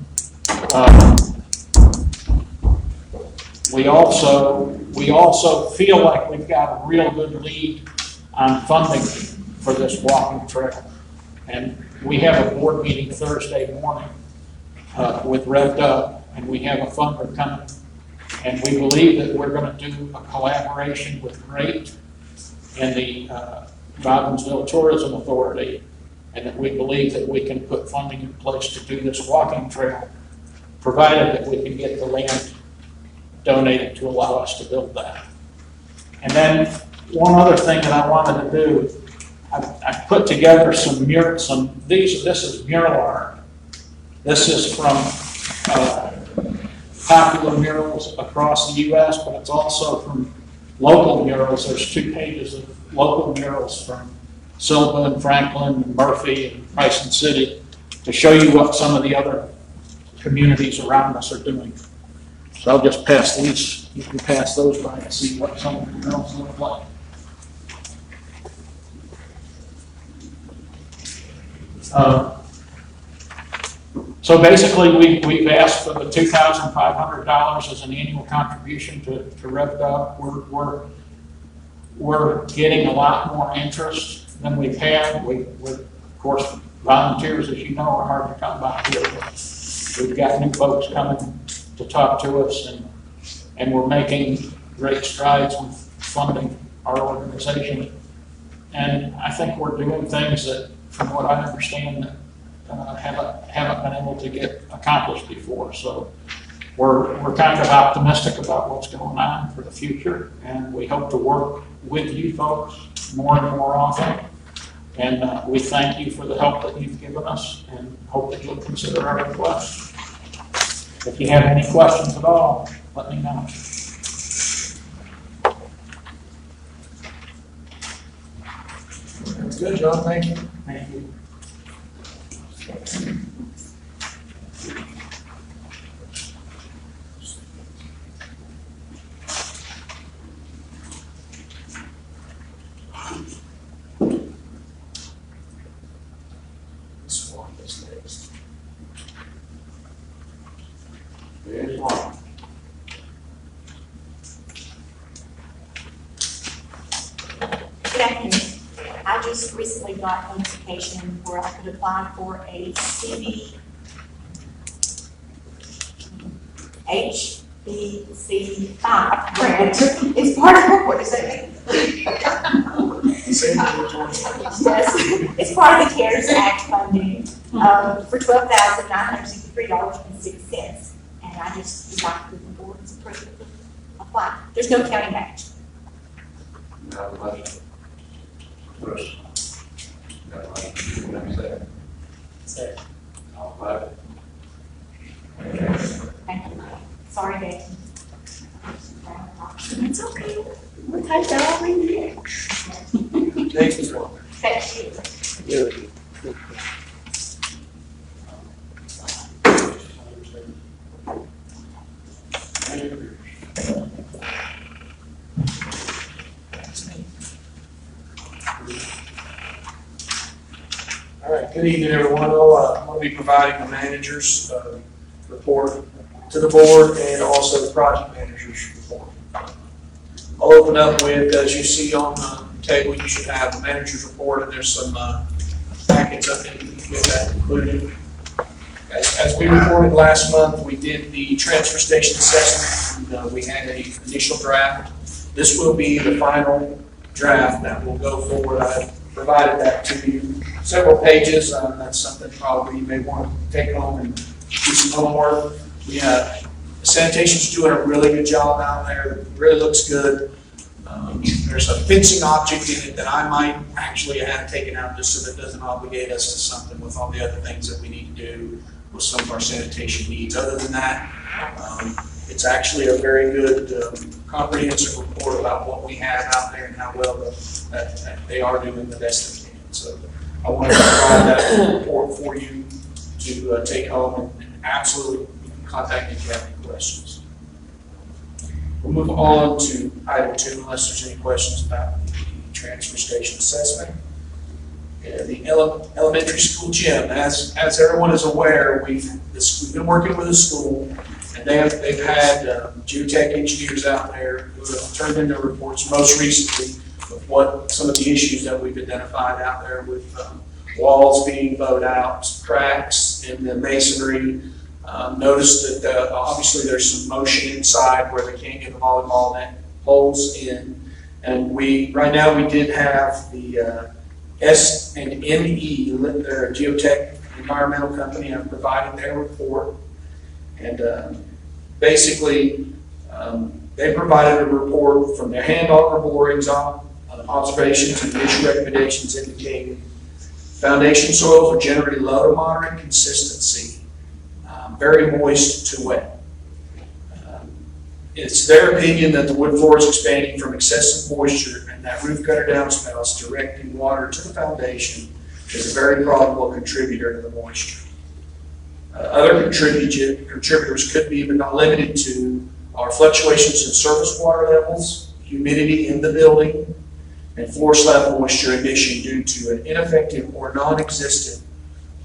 We also feel like we've got a real good lead on funding for this walking trail. And we have a board meeting Thursday morning with Rev'd Up, and we have a funder coming. And we believe that we're going to do a collaboration with GREAT and the Robbinsville Tourism Authority, and that we believe that we can put funding in place to do this walking trail, provided that we can get the land donated to allow us to build that. And then one other thing that I wanted to do, I put together this is mural art. This is from popular murals across the U.S., but it's also from local murals. There's 2 pages of local murals from Silva and Franklin and Murphy and Bryson City to show you what some of the other communities around us are doing. So I'll just pass these. You can pass those by and see what some of the murals look like. So basically, we've asked for the $2,500 as an annual contribution to Rev'd Up. We're getting a lot more interest than we've had. Of course, volunteers, as you know, are hard to come by here. We've got new folks coming to talk to us, and we're making great strides with funding our organization. And I think we're doing things that, from what I understand, haven't been able to get accomplished before. So we're kind of optimistic about what's going on for the future, and we hope to work with you folks more and more often. And we thank you for the help that you've given us, and hope that you'll consider our request. If you have any questions at all, let me know. That's good, John, thank you. Thank you. There's one. Good afternoon. I just recently got notification where I could apply for a HBC5 grant. It's part of, what does that mean? Yes, it's part of the CARES Act funding for $12,963.06. And I just would like the board's approval to apply. There's no county match. Got a motion. First. Got a motion. Have a second. Second. All in favor? Thank you. Sorry, Dave. It's okay. We'll take that all in here. Thank you, Walker. Thank you. All right, good evening, everyone. I'm going to be providing the manager's report to the board and also the project manager's report. I'll open up with, as you see on the table, you should have the manager's report, and there's some packets up in with that included. As we reported last month, we did the transfer station assessment, and we had an initial draft. This will be the final draft that will go forward. I provided that to you. Several pages, that's something probably you may want to take home and do some homework. Sanitation's doing a really good job out there. It really looks good. There's a fencing object in it that I might actually have taken out just so that it doesn't obligate us to something with all the other things that we need to do with some of our sanitation needs. Other than that, it's actually a very good comprehensive report about what we have out there and how well that they are doing the best they can. So I want to provide that report for you to take home and absolutely contact me if you have any questions. We'll move on to item 2 unless there's any questions about the transfer station assessment. The elementary school gym, as everyone is aware, we've been working with the school, and they've had geotech engineers out there who have turned in their reports most recently of what some of the issues that we've identified out there with walls being bowed out, cracks in the masonry. Notice that obviously there's some motion inside where they can't get the volleyball net holes in, and right now we did have the S&NE, they're a geotech environmental company, have provided their report. And basically, they provided a report from their hand auger borings observations and initial recommendations indicating foundation soils are generally low to moderate consistency, very moist to wet. It's their opinion that the wood floor is expanding from excessive moisture, and that roof gutter downspouts directing water to the foundation is a very probable contributor to the moisture. Other contributors could be, but not limited to, are fluctuations in surface water levels, humidity in the building, and floor slab moisture addition due to an ineffective or non-existent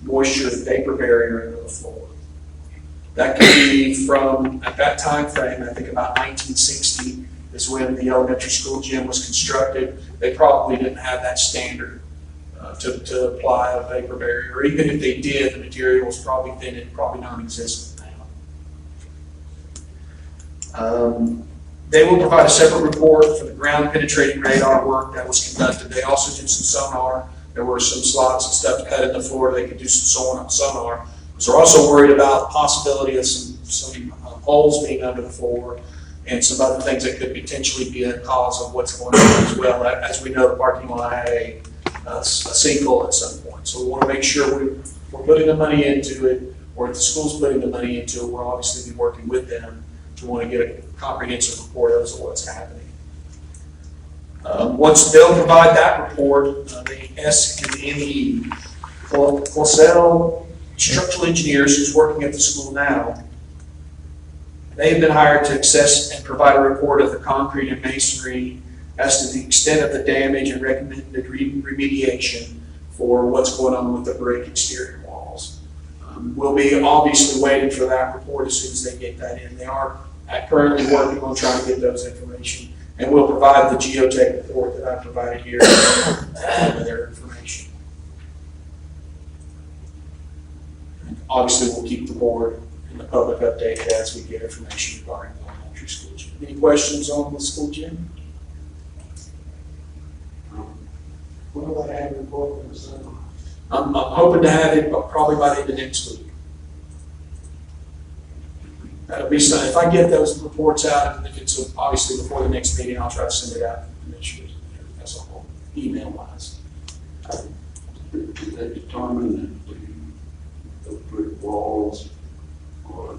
moisture vapor barrier into the floor. That could be from, at that time frame, I think about 1960 is when the elementary school gym was constructed. They probably didn't have that standard to apply a vapor barrier, or even if they did, the material was probably thin and probably non-existent now. They will provide a separate report for the ground penetrating radar work that was conducted. They also did some sonar. There were some slots and stuff cut in the floor. They could do some sonar. So we're also worried about the possibility of some holes being under the floor and some other things that could potentially be a cause of what's going on as well. As we know, the parking lot had a sinkhole at some point. So we want to make sure we're putting the money into it, or if the school's putting the money into it, we're obviously be working with them to want to get a comprehensive report as to what's happening. Once they'll provide that report, the S&NE, Closell Structural Engineers, who's working at the school now, they've been hired to assess and provide a report of the concrete and masonry as to the extent of the damage and recommended remediation for what's going on with the brick exterior walls. We'll be obviously waiting for that report as soon as they get that in. They are currently working on trying to get those information, and we'll provide the geotech report that I provided here with their information. Obviously, we'll keep the board and the public updated as we get information regarding the elementary school gym. Any questions on the school gym? When will I have a report from the sun? I'm hoping to have it probably by the end of next week. That'll be something. If I get those reports out, and if it's obviously before the next meeting, I'll try to send it out as a whole, email wise. Did they determine that the brick walls or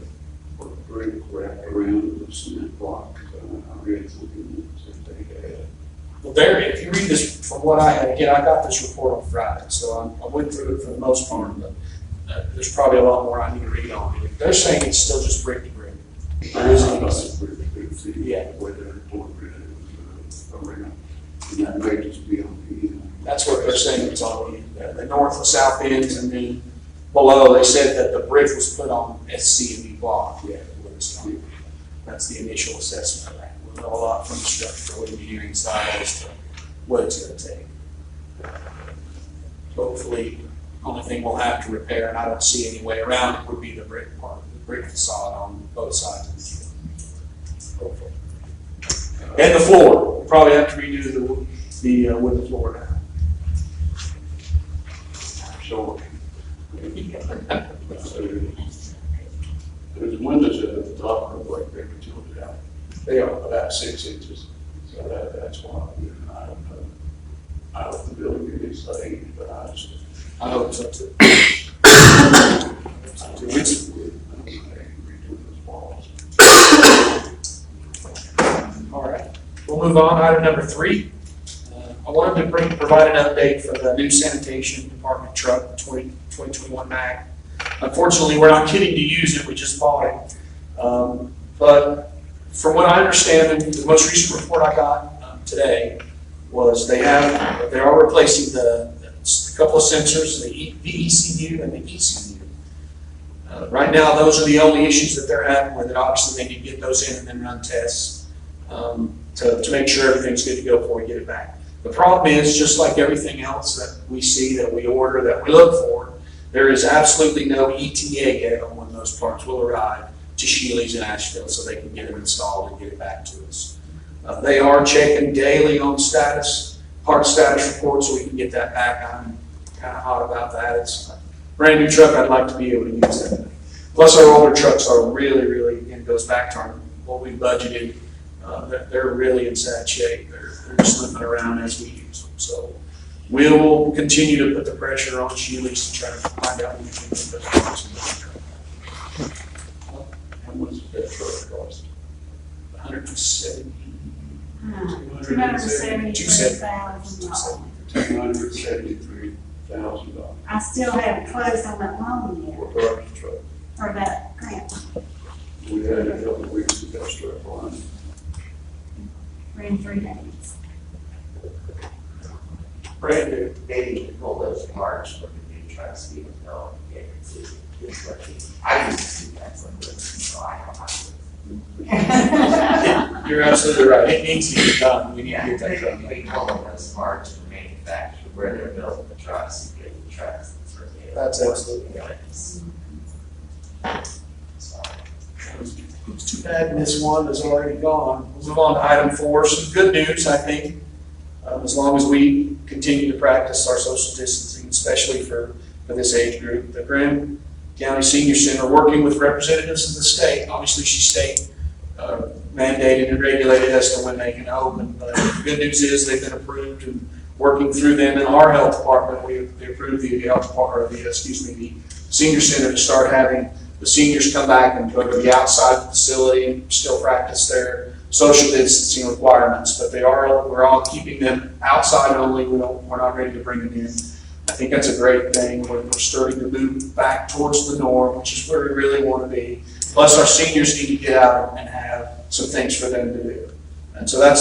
brick wrapped around the cement block? I read something that they had. Well, there, if you read this from what I had, again, I got this report on Friday, so I went through it for the most part, but there's probably a lot more I need to read on it. They're saying it's still just brick to brick. There isn't any, yeah. Where the report was around. And that may just be on the end. That's what they're saying it's on the north and south ends, and then below they said that the brick was put on SC&B block. Yeah, that's the initial assessment of that. We'll know a lot from the structural engineering side as to what it's going to take. Hopefully, the only thing we'll have to repair, and I don't see any way around it, would be the brick part, the brick facade on both sides of the gym. Hopefully. And the floor. We'll probably have to redo the wooden floor now. So, there's windows at the top of like they were tilted out. They are about 6 inches. So that's why I don't know. I hope the building is saved, but I hope so too. All right, we'll move on. Item number 3. wanted to provide an update for the new sanitation department truck, 2021 Mack. Unfortunately, we're not getting to use it, we just bought it. But from what I understand, the most recent report I got today was they are replacing a couple of sensors, the ECU and the ECU. Right now, those are the only issues that they're having with it. Obviously, they need to get those in and then run tests to make sure everything's good to go before we get it back. The problem is, just like everything else that we see, that we order, that we look for, there is absolutely no ETA yet on when those parts will arrive to Shealy's in Asheville so they can get them installed and get it back to us. They are checking daily on part status reports, so we can get that back. I'm kind of hot about that. It's a brand new truck. I'd like to be able to use that. Plus, our older trucks are really, again, it goes back to what we budgeted. They're really in sad shape. They're just limping around as we use them. So we will continue to put the pressure on Shealy's to try to find out when we can get those parts. How much does that truck cost? 170. $273,000. $273,000 I still haven't closed on that loan yet, for garbage truck. for that grant, We had a couple of weeks to that truck line. in 3 days. Brand new. They need to pull those parts from the new trucks, even though it's working. I used to do that for a living, so I know how to. You're absolutely right. It needs to get done. We need to Yeah, get that truck they made. pull those parts from manufacturer, where they're building the trucks, and get the trucks. That's absolutely right. It's too bad this one is already gone. We'll move on to item 4. Some good news, I think, as long as we continue to practice our social distancing, especially for this age group. The Graham County Senior Center, working with representatives of the state, obviously she's state mandated and regulated as to when they can open. But the good news is they've been approved, and working through them in our health department, we approved the health department, the senior center to start having the seniors come back and go to the outside facility and still practice their social distancing requirements. But we're all keeping them outside only. We're not ready to bring them in. I think that's a great thing. We're starting to move back towards the norm, which is where we really want to be. Plus, our seniors need to get out and have some things for them to do. And so I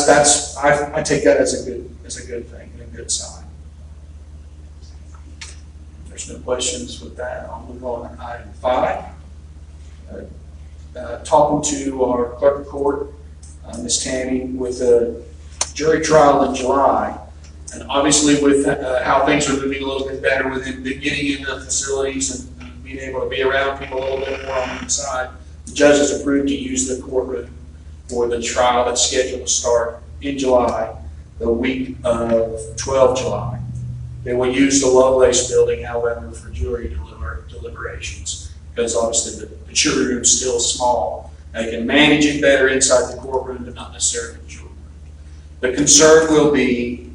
take that as a good thing and a good sign. If there's no questions with that, I'll move on to item 5. Talking to our clerk of court, Ms. Tammy, with a jury trial in July. And obviously with how things are moving a little bit better with him getting into facilities and being able to be around people a little bit more on the inside, the judge has approved to use the courtroom for the trial that's scheduled to start in July, the week of 12 July. They will use the Lovelace building, however, for jury deliberations, because obviously the jury room is still small. They can manage it better inside the courtroom, but not necessarily the jury room. The concern will be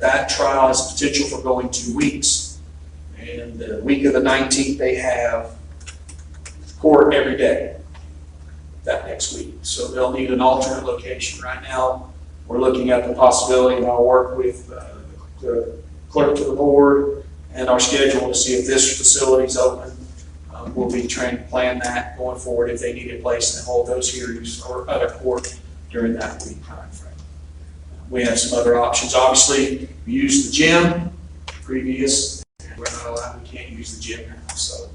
that trial has potential for going 2 weeks. And the week of the 19th, they have court every day that next week. So they'll need an alternate location. Right now, we're looking at the possibility, and I'll work with the clerk to the board and our schedule to see if this facility is open. We'll be trying to plan that going forward if they need a place to hold those hearings or other court during that week time frame. We have some other options. Obviously, we used the gym previous. We're not allowed, we can't use the gym now. So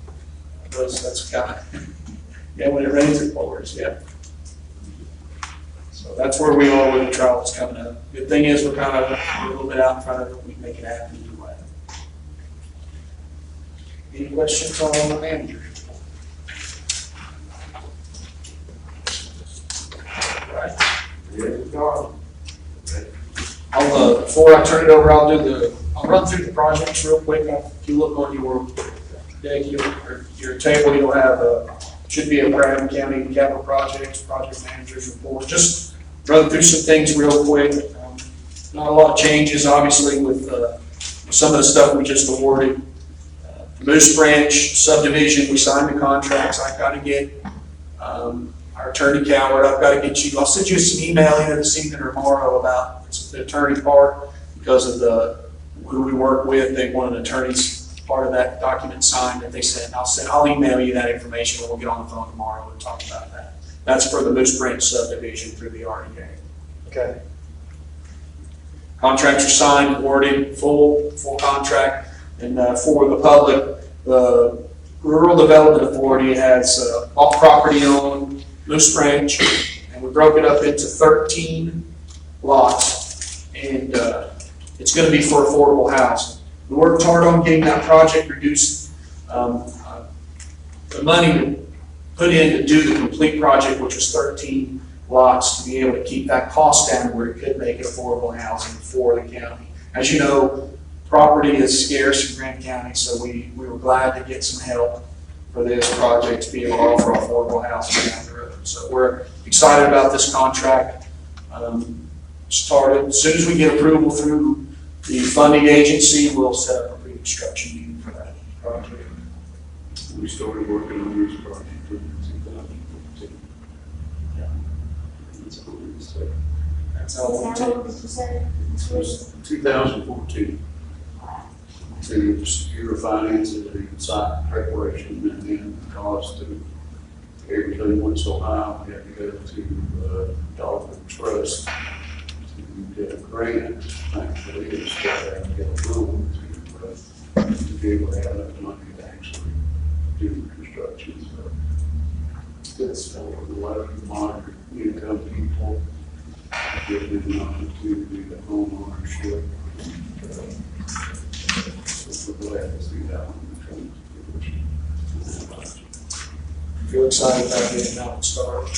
that's kind of, yeah, when it rains, it pours, yeah. So that's where we are with the trial that's coming up. Good thing is we're kind of a little bit out in front of it. We can make it happen either way. Any questions on the manager? Right. Before I turn it over, I'll run through the projects real quick. If you look on your deck, your table, you'll have should be a Graham County capital projects, project managers report. Just run through some things real quick. Not a lot of changes, obviously, with some of the stuff we just awarded. Moose Branch subdivision, we signed the contracts. I've got to get our attorney Coward. I've got to get you. I'll send you some email either this evening or tomorrow about the attorney part. because of who we work with, they want an attorney's part of that document signed that they sent. I'll email you that information, and we'll get on the phone tomorrow and talk about that. That's for the Moose Branch subdivision through the RDA. Okay. Contracts are signed, awarded, full contract, and for the public, the Rural Development Authority has all property on Moose Branch, and we broke it up into 13 lots, and it's going to be for affordable housing. We worked hard on getting that project reduced. The money to put in to do the complete project, which was 13 lots, to be able to keep that cost down where it could make it affordable housing for the county. As you know, property is scarce in Grant County, so we were glad to get some help for this project to be able to offer affordable housing down the road. So we're excited about this contract. Started, as soon as we get approval through the funding agency, we'll set up a pre-construction meeting for that project. We started working on this project in 2014. Yeah. That's what we said. That's how long it How takes. old did you say? This was 2014. So you have to secure financing, the site preparation, and then the cost of everything went so high, we had to go to Dolphin Trust to get a grant. Thankfully, it's got to get a loan to be able to have enough money to actually do the construction. So it's for the low moderate income people, give them an opportunity to home ownership. So we're glad to see that one. Feel excited about getting that one started.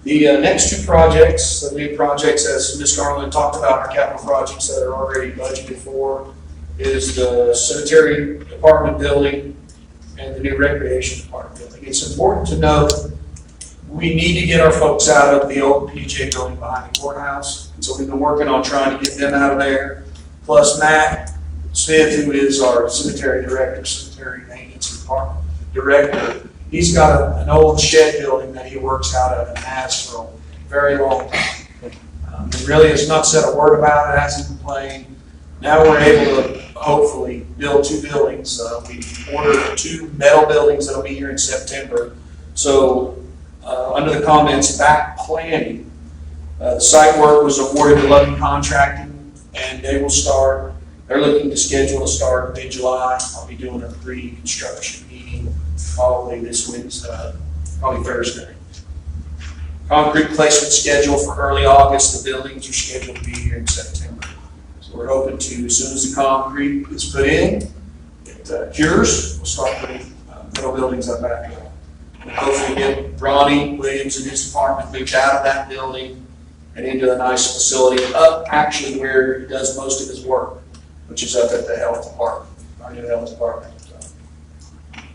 The next two projects, the new projects, as Ms. Garland talked about, our capital projects that are already budgeted for, is the cemetery department building and the new recreation department building. It's important to note we need to get our folks out of the old PJ building behind the courthouse. And so we've been working on trying to get them out of there. Plus Matt Smith, who is our cemetery director, cemetery maintenance department director, he's got an old shed building that he works out of and has for a very long time. He really has not said a word about it, hasn't complained. Now we're able to hopefully build two buildings. We ordered 2 metal buildings that'll be here in September. So under the comments, back planning, the site work was awarded to Loving Contracting, and they will start. They're looking to schedule a start mid-July. I'll be doing a pre-construction meeting probably this Wednesday, probably Thursday. Concrete placement schedule for early August. The buildings are scheduled to be here in September. So we're hoping to, as soon as the concrete is put in, it cures, we'll start putting metal buildings up after that. And hopefully get Ronnie Williams and his department moved out of that building and into a nice facility up actually where he does most of his work, which is up at the health department, our new health department,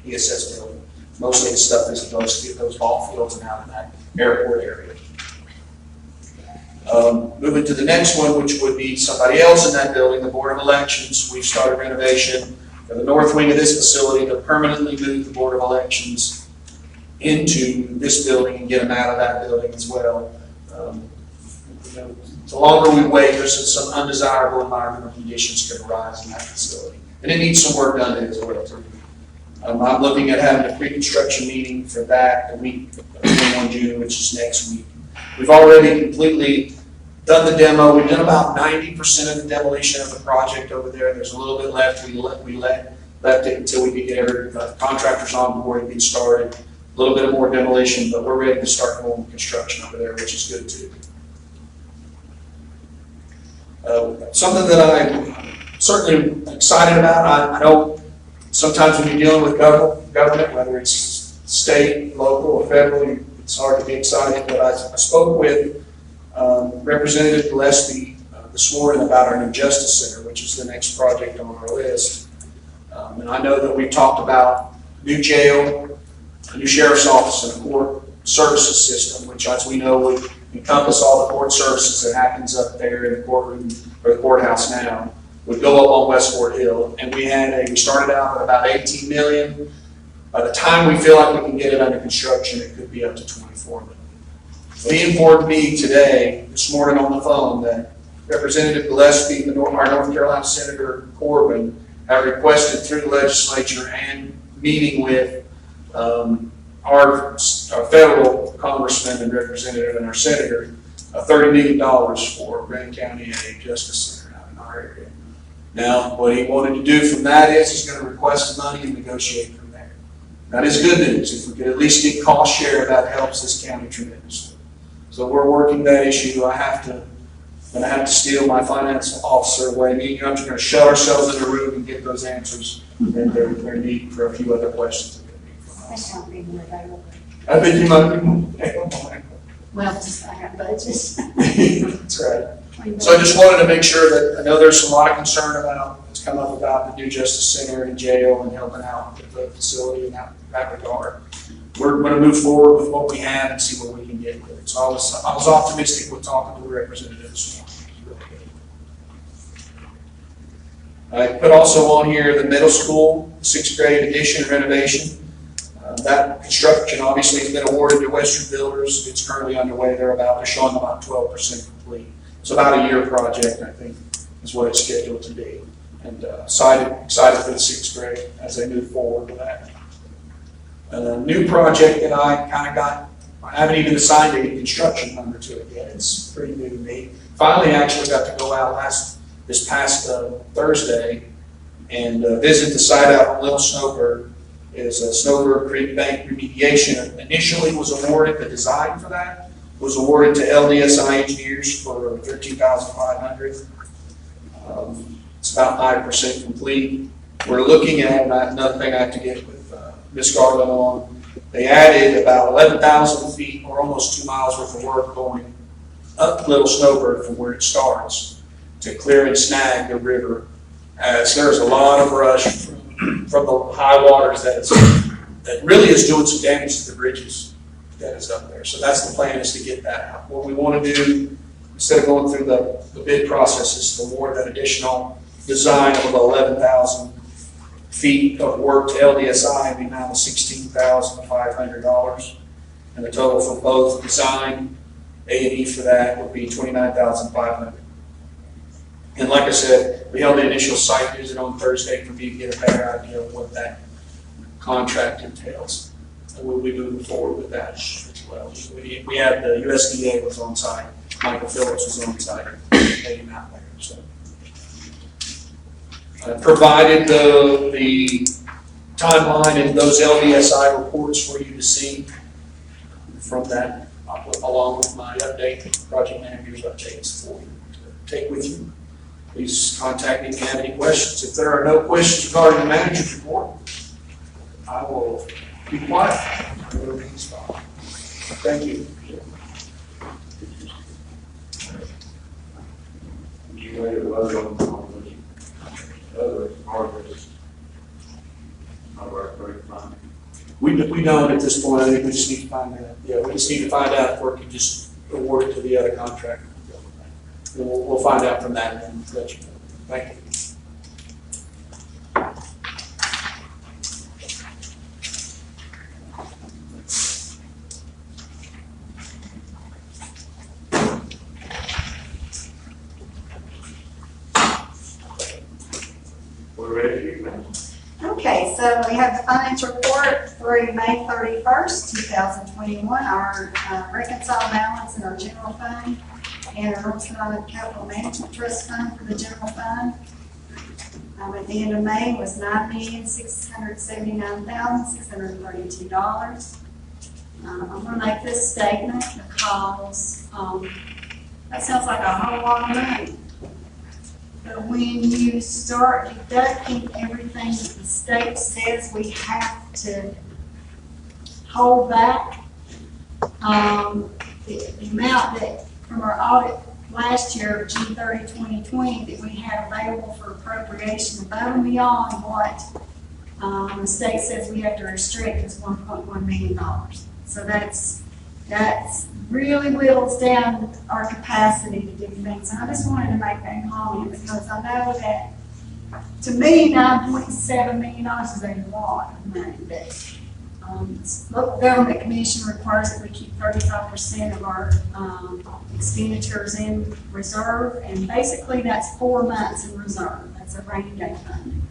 ESS building. Mostly the stuff is supposed to get those ball fields and out in that airport area. Moving to the next one, which would be somebody else in that building, the Board of Elections. We've started renovation for the north wing of this facility to permanently move the Board of Elections into this building and get them out of that building as well. The longer we wait, there's some undesirable environmental conditions could arise in that facility. And it needs some work done as well too. I'm looking at having a pre-construction meeting for that the week of 21 June, which is next week. We've already completely done the demo. We've done about 90% of the demolition of the project over there. There's a little bit left. We left it until we could get every contractors on board and get started. A little bit more demolition, but we're ready to start going construction over there, which is good too. Something that I'm certainly excited about. I know sometimes when you're dealing with government, whether it's state, local, or federal, it's hard to be excited. But I spoke with Representative Gillespie this morning about our new Justice Center, which is the next project on our list. And I know that we've talked about new jail, a new sheriff's office, and a court services system, which, as we know, would encompass all the court services that happens up there in the courtroom or the courthouse now, would go up on West Fort Hill. And we started out at about 18 million. By the time we feel like we can get it under construction, it could be up to 24 million. He informed me this morning on the phone, that Representative Gillespie, our North Carolina Senator Corbin, have requested through the legislature and meeting with our federal congressman and representative and our senator, $30 million for Grant County a Justice Center out in our area. Now, what he wanted to do from that is he's going to request the money and negotiate from there. That is good news. If we could at least get cost share, that helps this county tremendously. So we're working that issue. I'm going to have to steal my finance officer away. Me and you are going to shut ourselves in a room and get those answers and their need for a few other questions. I don't think we're available. I think you might be. Well, just I got budgets. That's right. So I just wanted to make sure that, I know there's a lot of concern about, it's come up about the new Justice Center and jail and helping out with the facility in that regard. We're going to move forward with what we have and see what we can get with it. So I was optimistic with talking to the representatives. I put also on here the middle school, 6th grade addition renovation. That construction obviously has been awarded to Western Builders. It's currently underway. They're showing about 12% complete. It's about a year project, I think, is what it's scheduled to be. And excited for the 6th grade as they move forward with that. A new project that I kind of got, I haven't even assigned any construction number to it yet. It's pretty new to me. Finally actually got to go out this past Thursday and visit the site out on Little Snowbird. Is Snowbird Creek Bank remediation. Initially was awarded, the design for that was awarded to LDSI engineers for $13,500. It's about 5% complete. We're looking at, another thing I have to get with Ms. Garland on, they added about 11,000 feet or almost 2 miles worth of work going up Little Snowbird from where it starts to clear and snag the river. So there's a lot of brush from the high waters that really is doing some damage to the bridges that is up there. So that's the plan, is to get that out. What we want to do, instead of going through the bid process, is to award that additional design of 11,000 feet of work to LDSI in the amount of $16,500. And the total for both design, A&E for that would be $29,500. And like I said, we held the initial site visit on Thursday for me to get a better idea of what that contract entails. And we'll be moving forward with that as well. We had the USDA was on site, Michael Phillips was on site, taking out there. So I provided the timeline and those LDSI reports for you to see from that, along with my update, project manager's updates for you to take with you. Please contact me if you have any questions. If there are no questions regarding the manager's report, I will be quiet. Thank you. You made a vote on this other part of this. We don't at this point. I think we just need to find out. Yeah, we just need to find out if we can just award it to the other contractor. And we'll find out from that and let you know. Thank you. We're ready, man. Okay, so we have the financial report through May 31st, 2021, our reconciled balance in our general fund and our North Carolina Capital Management Trust Fund for the general fund. At the end of May was $9,679,632. I'm going to make this statement because that sounds like a whole lot of money. But when you start deducting everything that the state says we have to hold back, the amount that from our audit last year, June 30, 2020, that we had available for appropriation above and beyond what the state says we have to restrict is $1.1 million. So that's really whittles down our capacity to do things. And I just wanted to make that comment because I know that, to me, $9.7 million is a lot of money, but Local Government Commission requires that we keep 35% of our expenditures in reserve, and basically that's 4 months in reserve. That's a rainy day fund.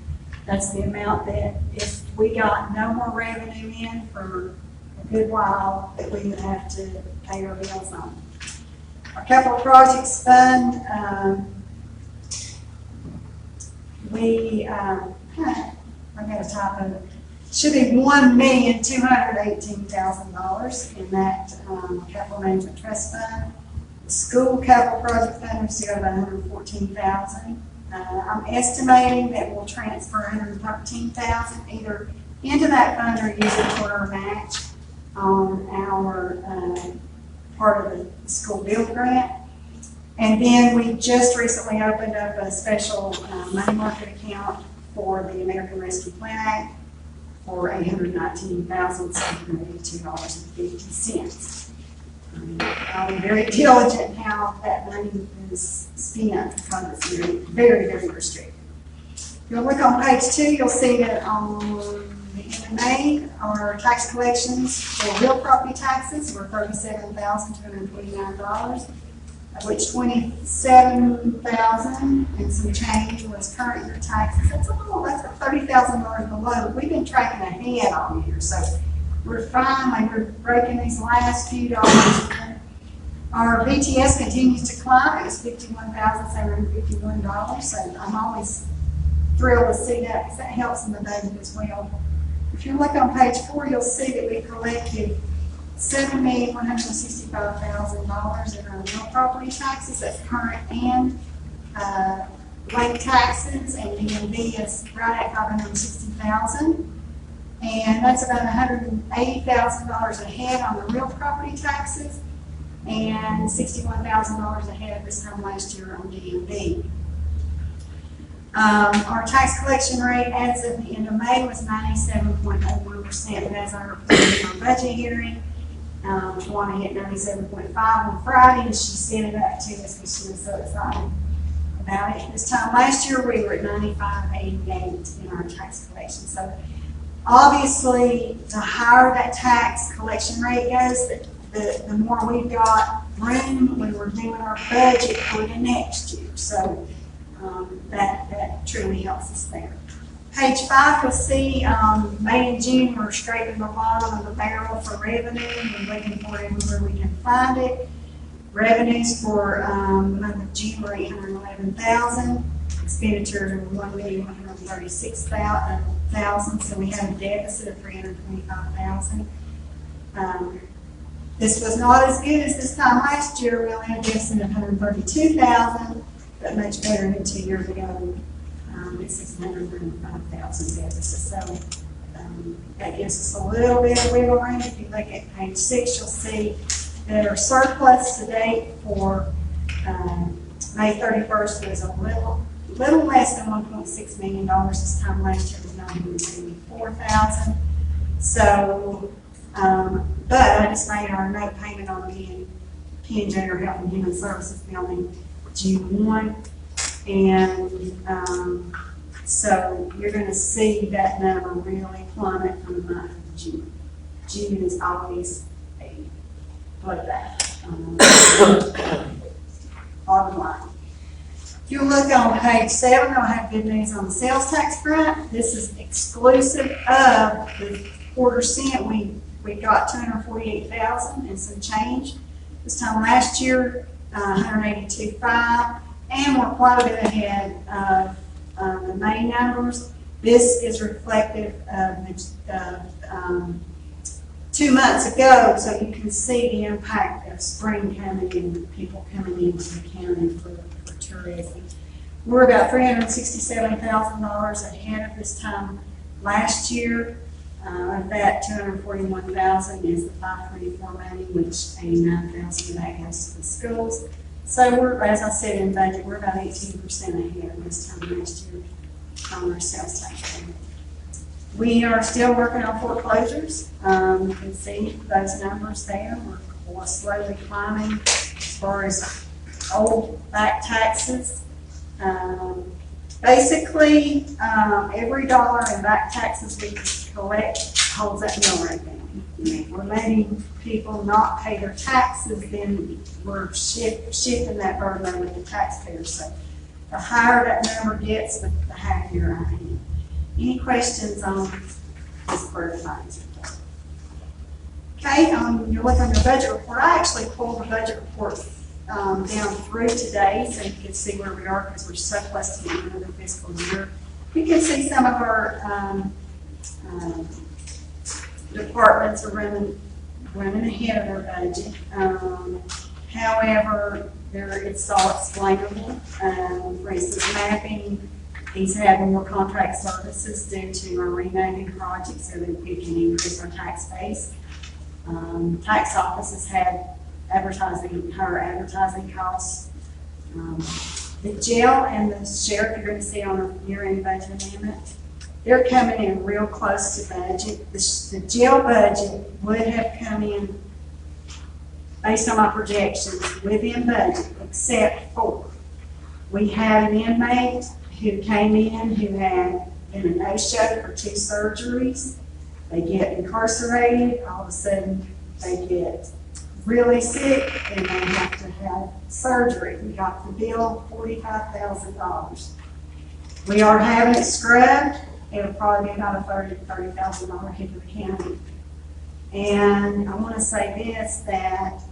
That's the amount that if we got no more revenue in for a good while, that we would have to pay our bills on. Our capital projects fund, I got a typo. Should be $1,218,000 in that capital management trust fund. The school capital project fund, we still have $114,000. I'm estimating that we'll transfer $113,000 either into that fund or use it for our match on our part of the school build grant. And then we just recently opened up a special money market account for the American Rescue Plan Act for $819,782.50. I'll be very diligent how that money is spent because it's very, very restricted. If you'll look on page 2, you'll see that on the MMA, our tax collections for real property taxes were $37,229, of which $27,000 and some change was current year taxes. That's $30,000 below. We've been tracking ahead all year, so we're fine. Like we're breaking these last few dollars. Our BTS continues to climb. It was $51,751, so I'm always thrilled to see that because that helps in the budget as well. If you look on page 4, you'll see that we collected $7,165,000 in our real property taxes. That's current and late taxes, and DMV is right at $560,000. And that's about $180,000 ahead on the real property taxes and $61,000 ahead this time last year on DMV. Our tax collection rate as of the end of May was 97.01%, and as I reported in our budget hearing, Tawana hit 97.5 on Friday, and she sent it up to us because she was so excited about it. This time last year, we were at 95.88 in our tax collection. So obviously, the higher that tax collection rate goes, the more we've got room when we're doing our budget for the next year. So that truly helps us there. Page 5, you'll see May and June we're scraping the bottom of the barrel for revenue and looking for it everywhere we can find it. Revenues for the month of June were $811,000. Expenditures were $1,136,000. So we had a deficit of $325,000. This was not as good as this time last year. We only had a deficit of $132,000, but much better than 2 years ago. It's $695,000 deficit. So that gives us a little bit of wiggle room. If you look at page 6, you'll see that our surplus to date for May 31st was a little less than $1.6 million. This time last year was $974,000. So, but I just made our note payment on the PNJ, or Health and Human Services building, June 1. And so you're going to see that number really plummet from the month of June. June is always a bloodbath. Bottom line. If you look on page 7, I'll have good news on the sales tax front. This is exclusive of the quarter cent. We got $248,000 and some change. This time last year, $182,500. And we're quite a bit ahead of the May numbers. This is reflective of 2 months ago, so you can see the impact of spring coming in, people coming into the county for tourism. We're about $367,000 ahead of this time last year. Of that, $241,000 is the 524 money, which $89,000 of that goes to the schools. So we're, as I said in budget, we're about 18% ahead of this time last year on our sales tax rate. We are still working on foreclosures. You can see those numbers there. We're slowly climbing as far as old back taxes. Basically, every dollar in back taxes we collect holds that mill rate down. If we're letting people not pay their taxes, then we're shifting that burden over to the taxpayers. So the higher that number gets, the happier I am. Any questions on this part of mine? Okay, you're looking at the budget report. I actually pulled the budget report down through today so you can see where we are because we're so close to the end of the fiscal year. You can see some of our departments are running ahead of their budget. However, it's all explainable. For instance, mapping, he's having more contract services due to our remapping project, so that we can increase our tax base. Tax offices had higher advertising costs. The jail and the sheriff, you're going to see on a year-end budget amendment, they're coming in real close to budget. The jail budget would have come in, based on my projections, within budget, except for we had an inmate who came in who had been a no-show for 2 surgeries. They get incarcerated, all of a sudden they get really sick and they have to have surgery. We got the bill, $45,000. We are having it scrubbed. It'll probably be about a $30,000 hit to the county. And I want to say this, that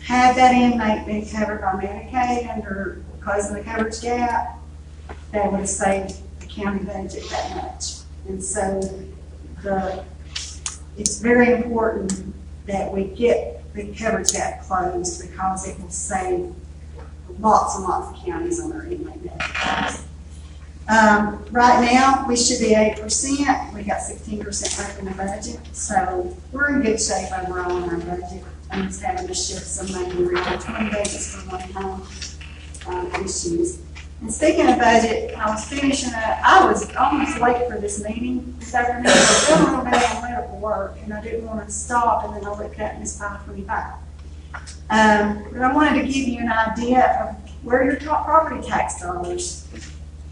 had that inmate been covered by Medicaid under closing the coverage gap, that would have saved the county budget that much. And so it's very important that we get the coverage gap closed because it will save lots and lots of counties on their inmate medical. Right now, we should be 8%. We got 16% left in the budget, so we're in good shape overall in our budget. I'm just having to shift some money around 20 budgets for one-time issues. And speaking of budget, I was finishing up, I was almost late for this meeting this afternoon. I was doing a little bit of analytical work, and I didn't want to stop, and then I looked at Ms. 525. But I wanted to give you an idea of where your top property tax dollars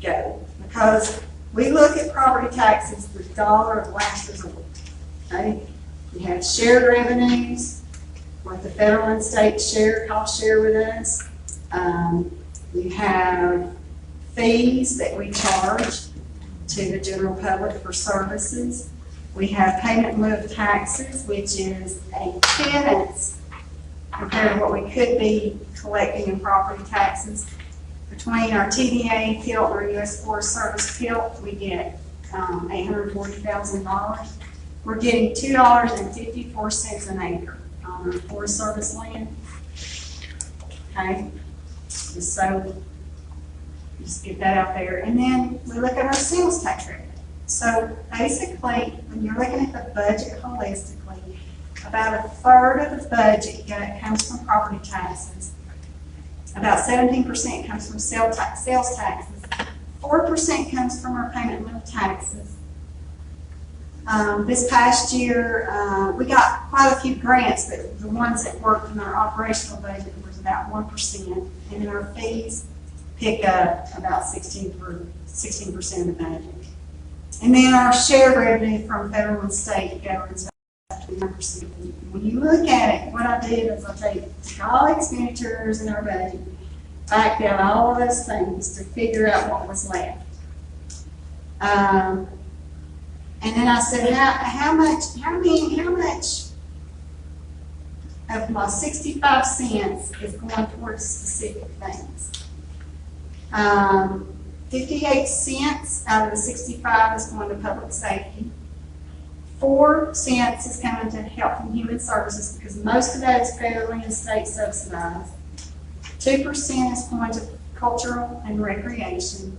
go. Because we look at property taxes the dollar of last resort. Okay? You have shared revenues, what the federal and state cost share with us. You have fees that we charge to the general public for services. We have payment in lieu of taxes, which is a pittance compared to what we could be collecting in property taxes. Between our TDA PILT and our U.S. Forest Service PILT, we get $840,000. We're getting $2.54 an acre on our Forest Service land. Okay, so just get that out there. And then we look at our sales tax revenue. So basically, when you're looking at the budget holistically, about a third of the budget comes from property taxes. About 17% comes from sales taxes. 4% comes from our payment in lieu of taxes. This past year, we got quite a few grants, but the ones that worked in our operational budget was about 1%, and then our fees pick up about 16% of the budget. And then our share revenue from federal and state governments about 29%. When you look at it, what I did is I take all expenditures in our budget, backed out all of those things to figure out what was left. And then I said, how much of my 65 cents is going towards specific things? 58 cents out of the 65 is going to public safety. 4 cents is coming to Health and Human Services because most of that is federally and state subsidized. 2% is going to cultural and recreation.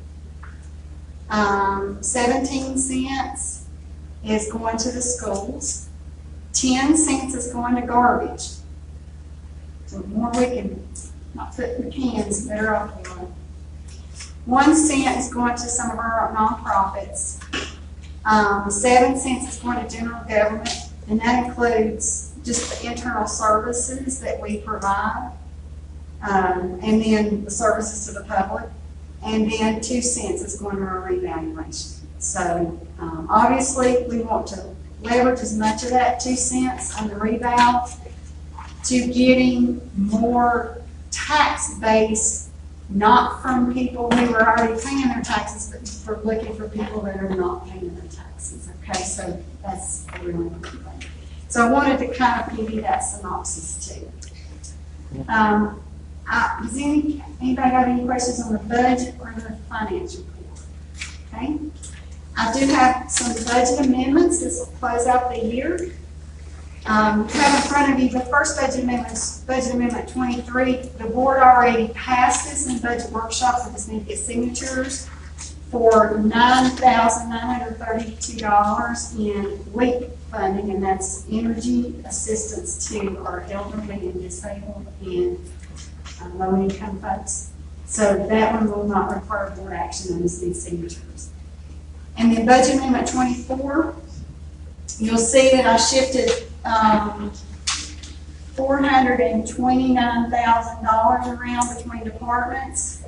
17 cents is going to the schools. 10 cents is going to garbage. So the more we can not put in the cans, the better off we are. 1 cent is going to some of our nonprofits. 7 cents is going to general government, and that includes just the internal services that we provide, and then the services to the public. And then 2 cents is going to our revaluation. So obviously we want to leverage as much of that 2 cents on the reval to getting more tax base, not from people who are already paying their taxes, but for looking for people that are not paying their taxes, okay? So that's a really important thing. So I wanted to kind of give you that synopsis too. Does anybody have any questions on the budget or the finance report? Okay. I do have some budget amendments. This will close out the year. You have in front of you the first budget amendment, Budget Amendment 23. The board already passed this in budget workshops. I just need to get signatures for $9,932 in LEAP funding, and that's energy assistance to our elderly and disabled and low-income folks. So that one will not require board action on these signatures. And then Budget Amendment 24, you'll see that I shifted $429,000 around between departments,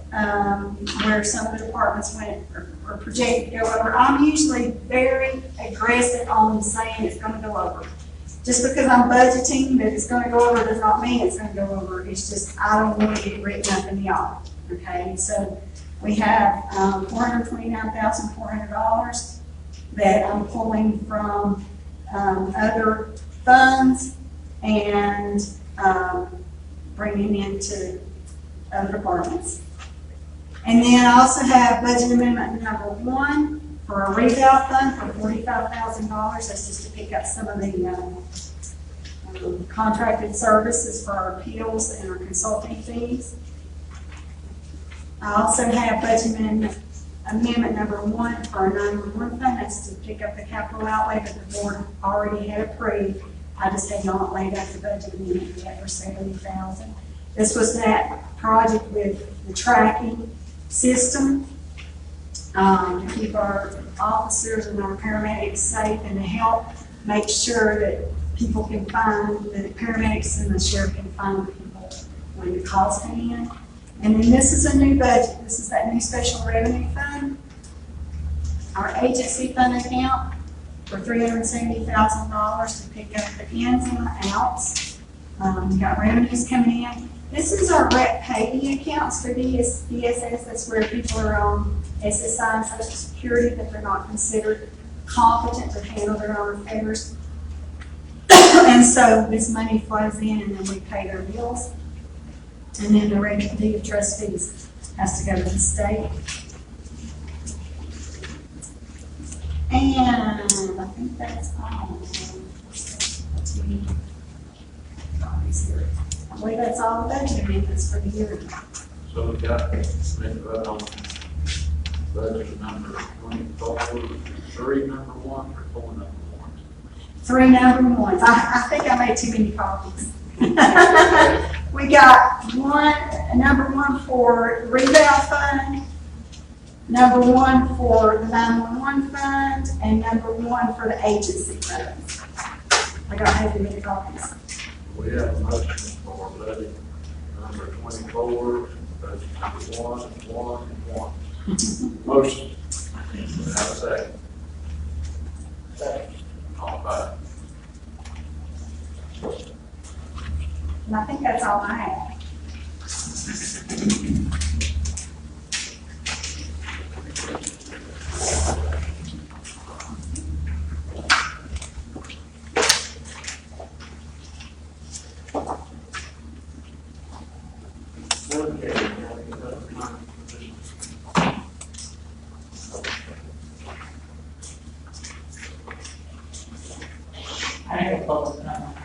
where some of the departments were projected to go over. I'm usually very aggressive on saying it's going to go over. Just because I'm budgeting that it's going to go over does not mean it's going to go over. It's just I don't want to get it written up in the audit. Okay, so we have $429,400 that I'm pulling from other funds and bringing into other departments. And then I also have budget amendment number 1 for a reval fund for $45,000. That's just to pick up some of the contracted services for our appeals and our consulting fees. I also have budget amendment number 1 for a 911 fund. That's to pick up the capital outlay that the board already had approved. I just had not laid out the budget amendment yet for $70,000. This was that project with the tracking system to keep our officers and our paramedics safe and to help make sure that people can find, the paramedics and the sheriff can find people when the calls come in. And then this is a new budget. This is that new special revenue fund. Our agency fund account for $370,000 to pick up the ins and the outs. We got revenues coming in. This is our rep pay accounts for DSS. That's where people are on SSI and Social Security that they're not considered competent to handle their own affairs. And so this money flows in and then we pay their bills. And then the regular deed of trustees has to go to the state. And I think that's all. I believe that's all the budget amendments for the year. So we got, make a vote on budget number 24, 3 number 1, or 4 number 1? 3 number 1s. I think I made too many copies. We got number 1 for reval fund, number 1 for the 911 fund, and number 1 for the agency fund. I got how many copies. We have a motion for budget number 24, budget number 1, 1, and 1. Motion. We have a second. Second. All in favor? And I think that's all I have. I have a public comment.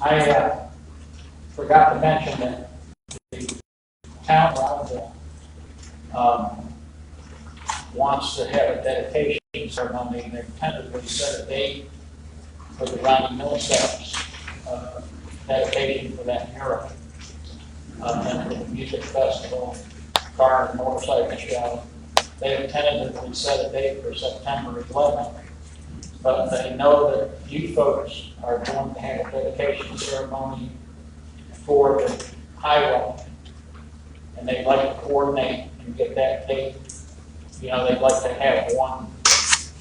I forgot to mention that the town of Rockville wants to have a dedication ceremony. They've tentatively set a date for the Ronnie Millsaps dedication for that mural. And for the music festival, car and motorcycle show. They have tentatively set a date for September 11th. But they know that you folks are going to have a dedication ceremony for the highway. And they'd like to coordinate and get that date. You know, they'd like to have one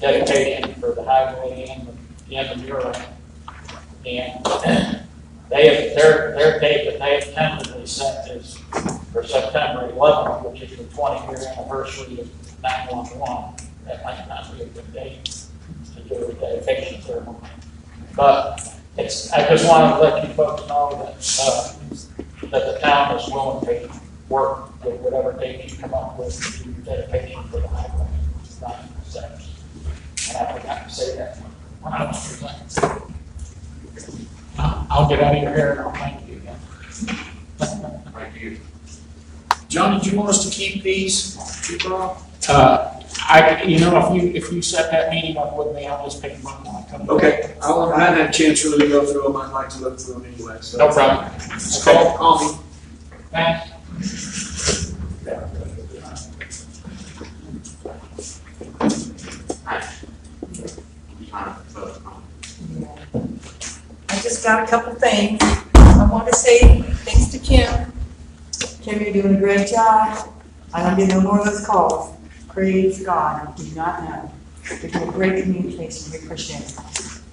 dedication for the highway and the mural. And they have, their date that they have tentatively set is for September 11th, which is the 20-year anniversary of 911. That might not be a good date to do a dedication ceremony. But I just wanted to let you folks know that, that the town is willing to work with whatever date you come up with to do your dedication for the highway. It's not steps. And I forgot to say that when I was presenting. I'll get out of your hair and I'll thank you again. Thank you. John, did you want us to keep these? Keep them all? If you set that meeting up with me, I'll just pick them up when I come. Okay, I haven't had a chance really to go through them. I'd like to look through them anyway, so. No problem. Just call me. Thanks. I just got a couple things. I want to say thanks to Kim. Kim, you're doing a great job. I don't get no more of those calls. Praise God, I do not know. You're doing great communication, we appreciate it.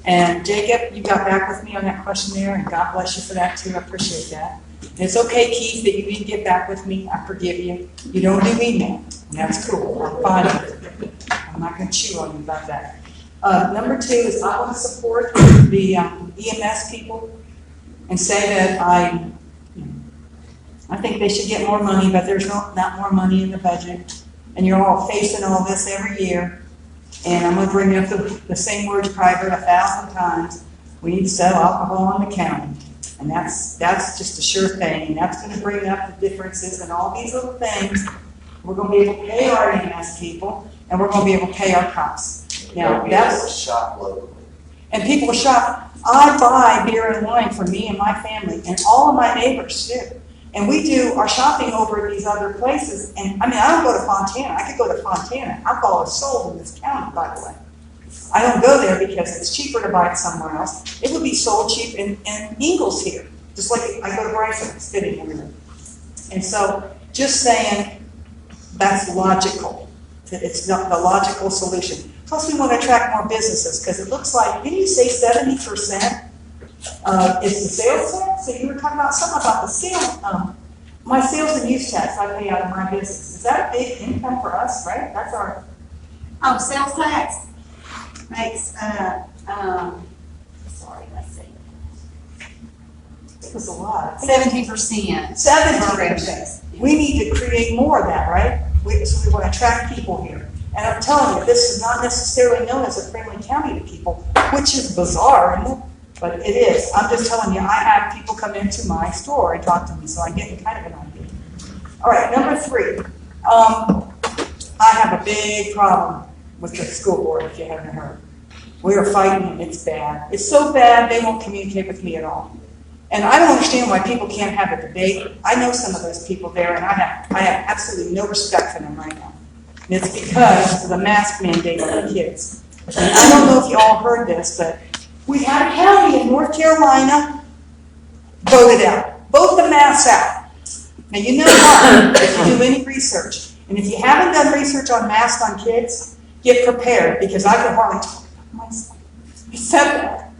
And Jacob, you got back with me on that questionnaire, and God bless you for that too, I appreciate that. And it's okay, Keith, that you didn't get back with me, I forgive you. You don't do email, and that's cool, I'm fine with it. I'm not gonna chew on you about that. Number two is I want to support the EMS people and say that I think they should get more money, but there's not more money in the budget. And you're all facing all this every year. And I'm going to bring up the same words probably 1,000 times. We need to sell alcohol in the county. And that's just a sure thing. And that's going to bring up the differences and all these little things. We're going to be able to pay our EMS people, and we're going to be able to pay our cops. Now, that's shop locally. and people shop. I buy beer and wine for me and my family, and all of my neighbors do. And we do our shopping over at these other places. And I mean, I don't go to Fontana. I could go to Fontana. Alcohol is sold in this county, by the way. I don't go there because it's cheaper to buy it somewhere else. It would be sold cheap in Ingles here, just like I go to Bryson, it's fitting everywhere. And so, just saying, that's logical. It's not the logical solution. Plus, we want to attract more businesses because it looks like, didn't you say 70% is the sales tax? So you were talking about something about the sales, my sales and use tax I pay out of my business. Is that a big income for us, right? That's our. Oh, sales tax makes, sorry, let's see. It was a lot. 17%. 17%. We need to create more of that, right? So we want to attract people here. And I'm telling you, this is not necessarily known as a friendly county to people, which is bizarre, isn't it? But it is. I'm just telling you, I have people come into my store and talk to me, so I'm getting kind of an idea. All right, number 3. I have a big problem with the school board, if you haven't heard. We are fighting, and it's bad. It's so bad, they won't communicate with me at all. And I don't understand why people can't have a debate. I know some of those people there, and I have absolutely no respect for them right now. And it's because of the mask mandate on the kids. And I don't know if you all heard this, but we had a county in North Carolina voted out. Vote the masks out. Now, you know what, if you do any research, and if you haven't done research on masks on kids, get prepared, because I can hardly talk about myself. He said that.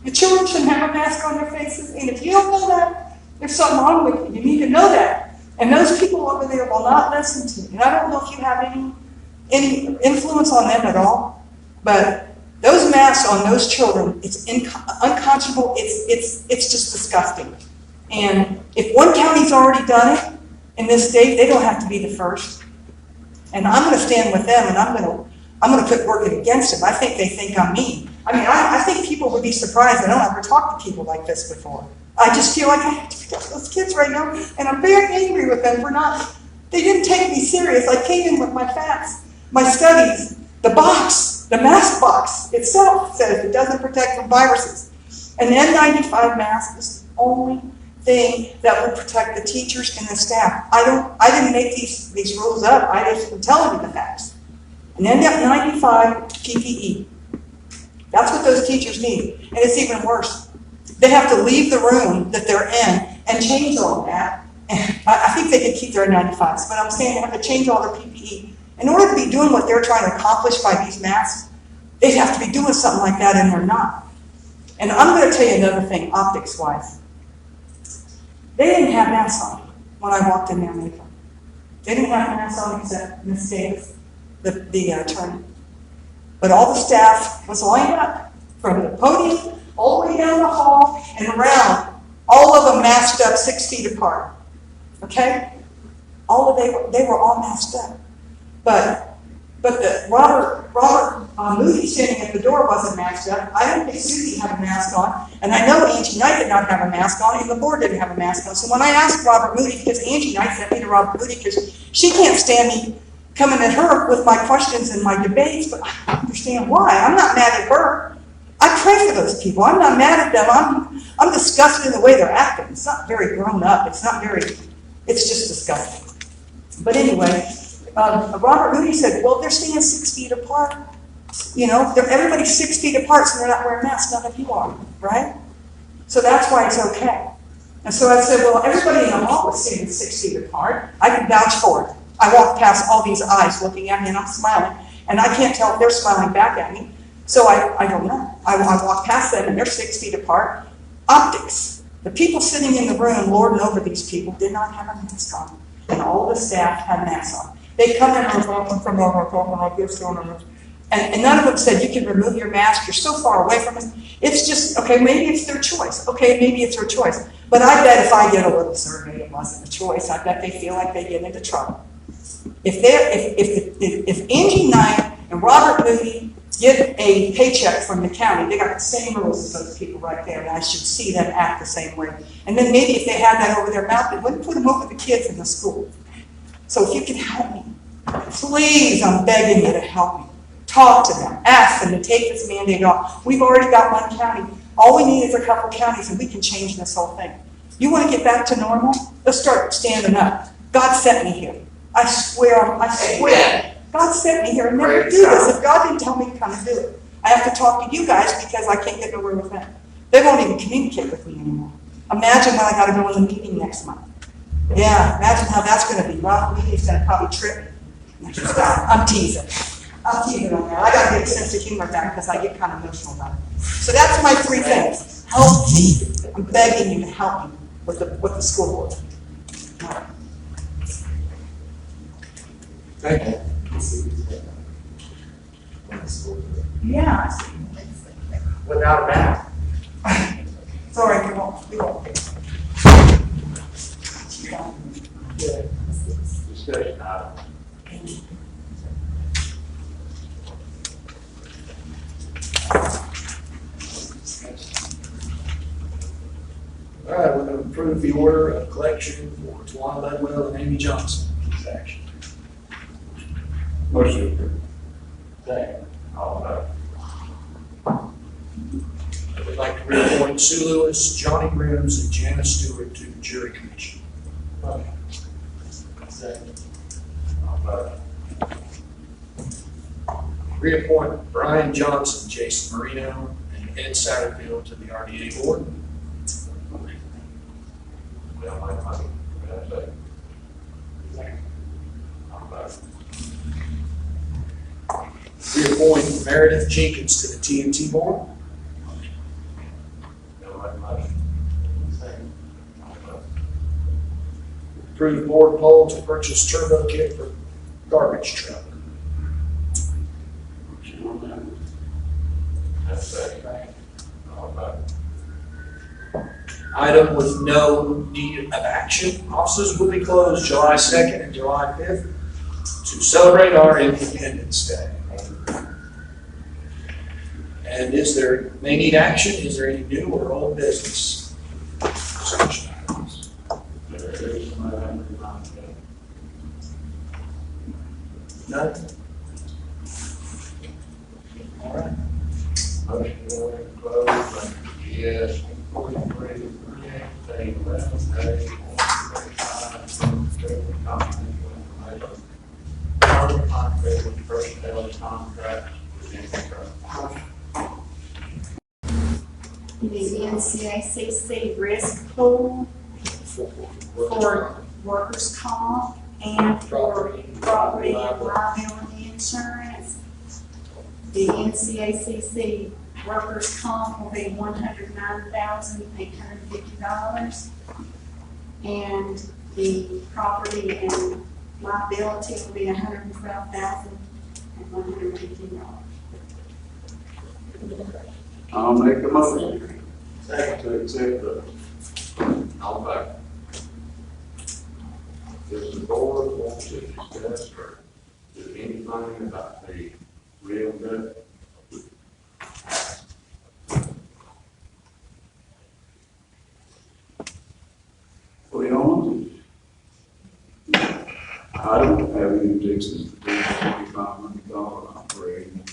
The children shouldn't have a mask on their faces, and if you don't know that, there's something wrong with you. You need to know that. And those people over there will not listen to you. And I don't know if you have any influence on them at all, but those masks on those children, it's unconscionable, it's just disgusting. And if one county's already done it in this state, they don't have to be the first. And I'm going to stand with them, and I'm going to quit working against them. I think they think I'm mean. I mean, I think people would be surprised. I don't ever talk to people like this before. I just feel like I have to protect those kids right now, and I'm very angry with them for not. They didn't take me serious. I came in with my facts, my studies, the box, the mask box itself says it doesn't protect from viruses. An N95 mask is the only thing that will protect the teachers and the staff. I didn't make these rules up. I just am telling you the facts. An N95 PPE. That's what those teachers need. And it's even worse. They have to leave the room that they're in and change all that. And I think they could keep their N95s, but I'm saying they have to change all their PPE. In order to be doing what they're trying to accomplish by these masks, They'd have to be doing something like that and they're not. And I'm gonna tell you another thing, optics wise. They didn't have masks on when I walked in there, Nathan. They didn't have masks on except Miss Davis, the attorney. But all the staff was lined up from the podium all the way down the hall and around, all of them masked up 6 feet apart. Okay? They were all masked up. But the Robert Moody standing at the door wasn't masked up. I don't think Susie had a mask on, and I know Angie Knight did not have a mask on, and the board didn't have a mask on. So when I asked Robert Moody, because Angie Knight sent me to Robert Moody, because she can't stand me coming at her with my questions and my debates, but I don't understand why. I'm not mad at her. I pray for those people. I'm not mad at them. I'm disgusted in the way they're acting. It's not very grown up. It's just disgusting. But anyway, Robert Moody said, well, they're staying 6 feet apart. You know, everybody's 6 feet apart, so they're not wearing masks. None of you are, right? So that's why it's okay. And so I said, well, everybody in the hall was standing 6 feet apart. I can vouch for it. I walked past all these eyes looking at me, and I'm smiling. And I can't tell if they're smiling back at me. So I don't know. I walked past them, and they're 6 feet apart. Optics. The people sitting in the room, lording over these people, did not have a mask on. And all the staff had masks on. They come in and talking like this, and none of them said, you can remove your mask, you're so far away from us. It's just, okay, maybe it's their choice. Okay, maybe it's their choice. But I bet if I get a little survey, it wasn't a choice. I bet they feel like they get into trouble. If Angie Knight and Robert Moody get a paycheck from the county, they got the same rules as those people right there, and I should see them act the same way. And then maybe if they had that over their mouth, they wouldn't put them over the kids in the school. So if you can help me, please, I'm begging you to help me. Talk to them, ask them to take this mandate off. We've already got one county. All we need is a couple counties and we can change this whole thing. You want to get back to normal? Let's start standing up. God sent me here. I swear. God sent me here and never do this. If God didn't tell me to come and do it, I have to talk to you guys because I can't get nowhere with them. They won't even communicate with me anymore. Imagine when I got to go in the meeting next month. Yeah, imagine how that's going to be. Robert Meeting's going to probably trip me. I'm teasing. I'm teasing on that. I got to get a sense of humor back because I get kind of emotional about it. So that's my 3 things. Help me. I'm begging you to help me with the school board. All right. Thank you. Yeah. Without a mask. Sorry, we won't. Discussion item. All right, we're going to approve the order of collection for Tawana Ledwell and Amy Johnson. Action. Motion approved. Second. All vote. I would like to reappoint Sue Lewis, Johnny Grims, and Janice Stewart to the jury commission. Second. All vote. Reappoint Brian Johnson, Jason Marino, and Ed Satterfield to the RDA board. We don't like money. We don't say. All vote. Reappoint Meredith Jenkins to the TNT board. We don't like money. Second. All vote. Approve board poll to purchase turbo kit for garbage truck. Motion on that. That's second. All vote. Item with no need of action. Offices will be closed July 2nd and July 5th to celebrate our Independence Day. And may need action? Is there any new or old business? Discussion items. There is some item on None? All right. Motion to close, yes, 43, 18, 11, 8, 35, confidential information. Further contract with personnel contracts within the The NCACC risk pool for workers' comp and for property and liability insurance. The NCACC workers' comp will be $109,850. And the property and liability will be $112,115. I'll make a motion. Second. To accept the, All back. Does the board want to discuss or do anything about the real good? to be honest, I don't have any objections to the $2,500 operating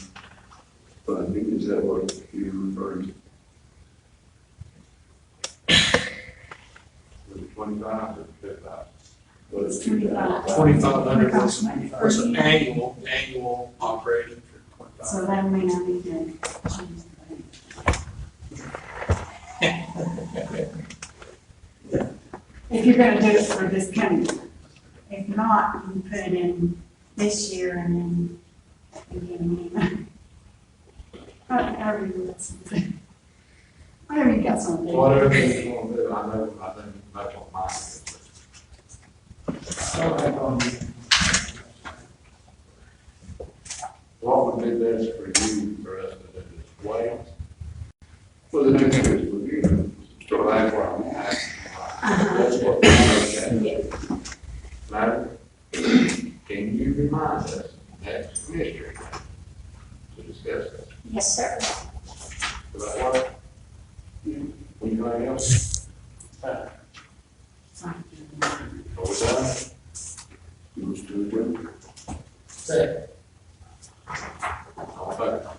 funding. Is that what you're referring to? Was it 25 or 55? What is $25. 2,500 was an annual operating for 25. So that may not be good. If you're gonna do it for this coming year. If not, you can put it in this year and then again. However you want something. Whatever you got something. Whatever you want to do, I think that's what mine is. What would be best for you, for us to do this? Wait? For the next fiscal year. So that's where I'm at. Uh-huh. That's what we're looking Yeah. at. Madam, can you remind us next commissioner to discuss this? Yes, sir. Does that work? Anybody else? Are we done? Let's do it. Second. All in favor?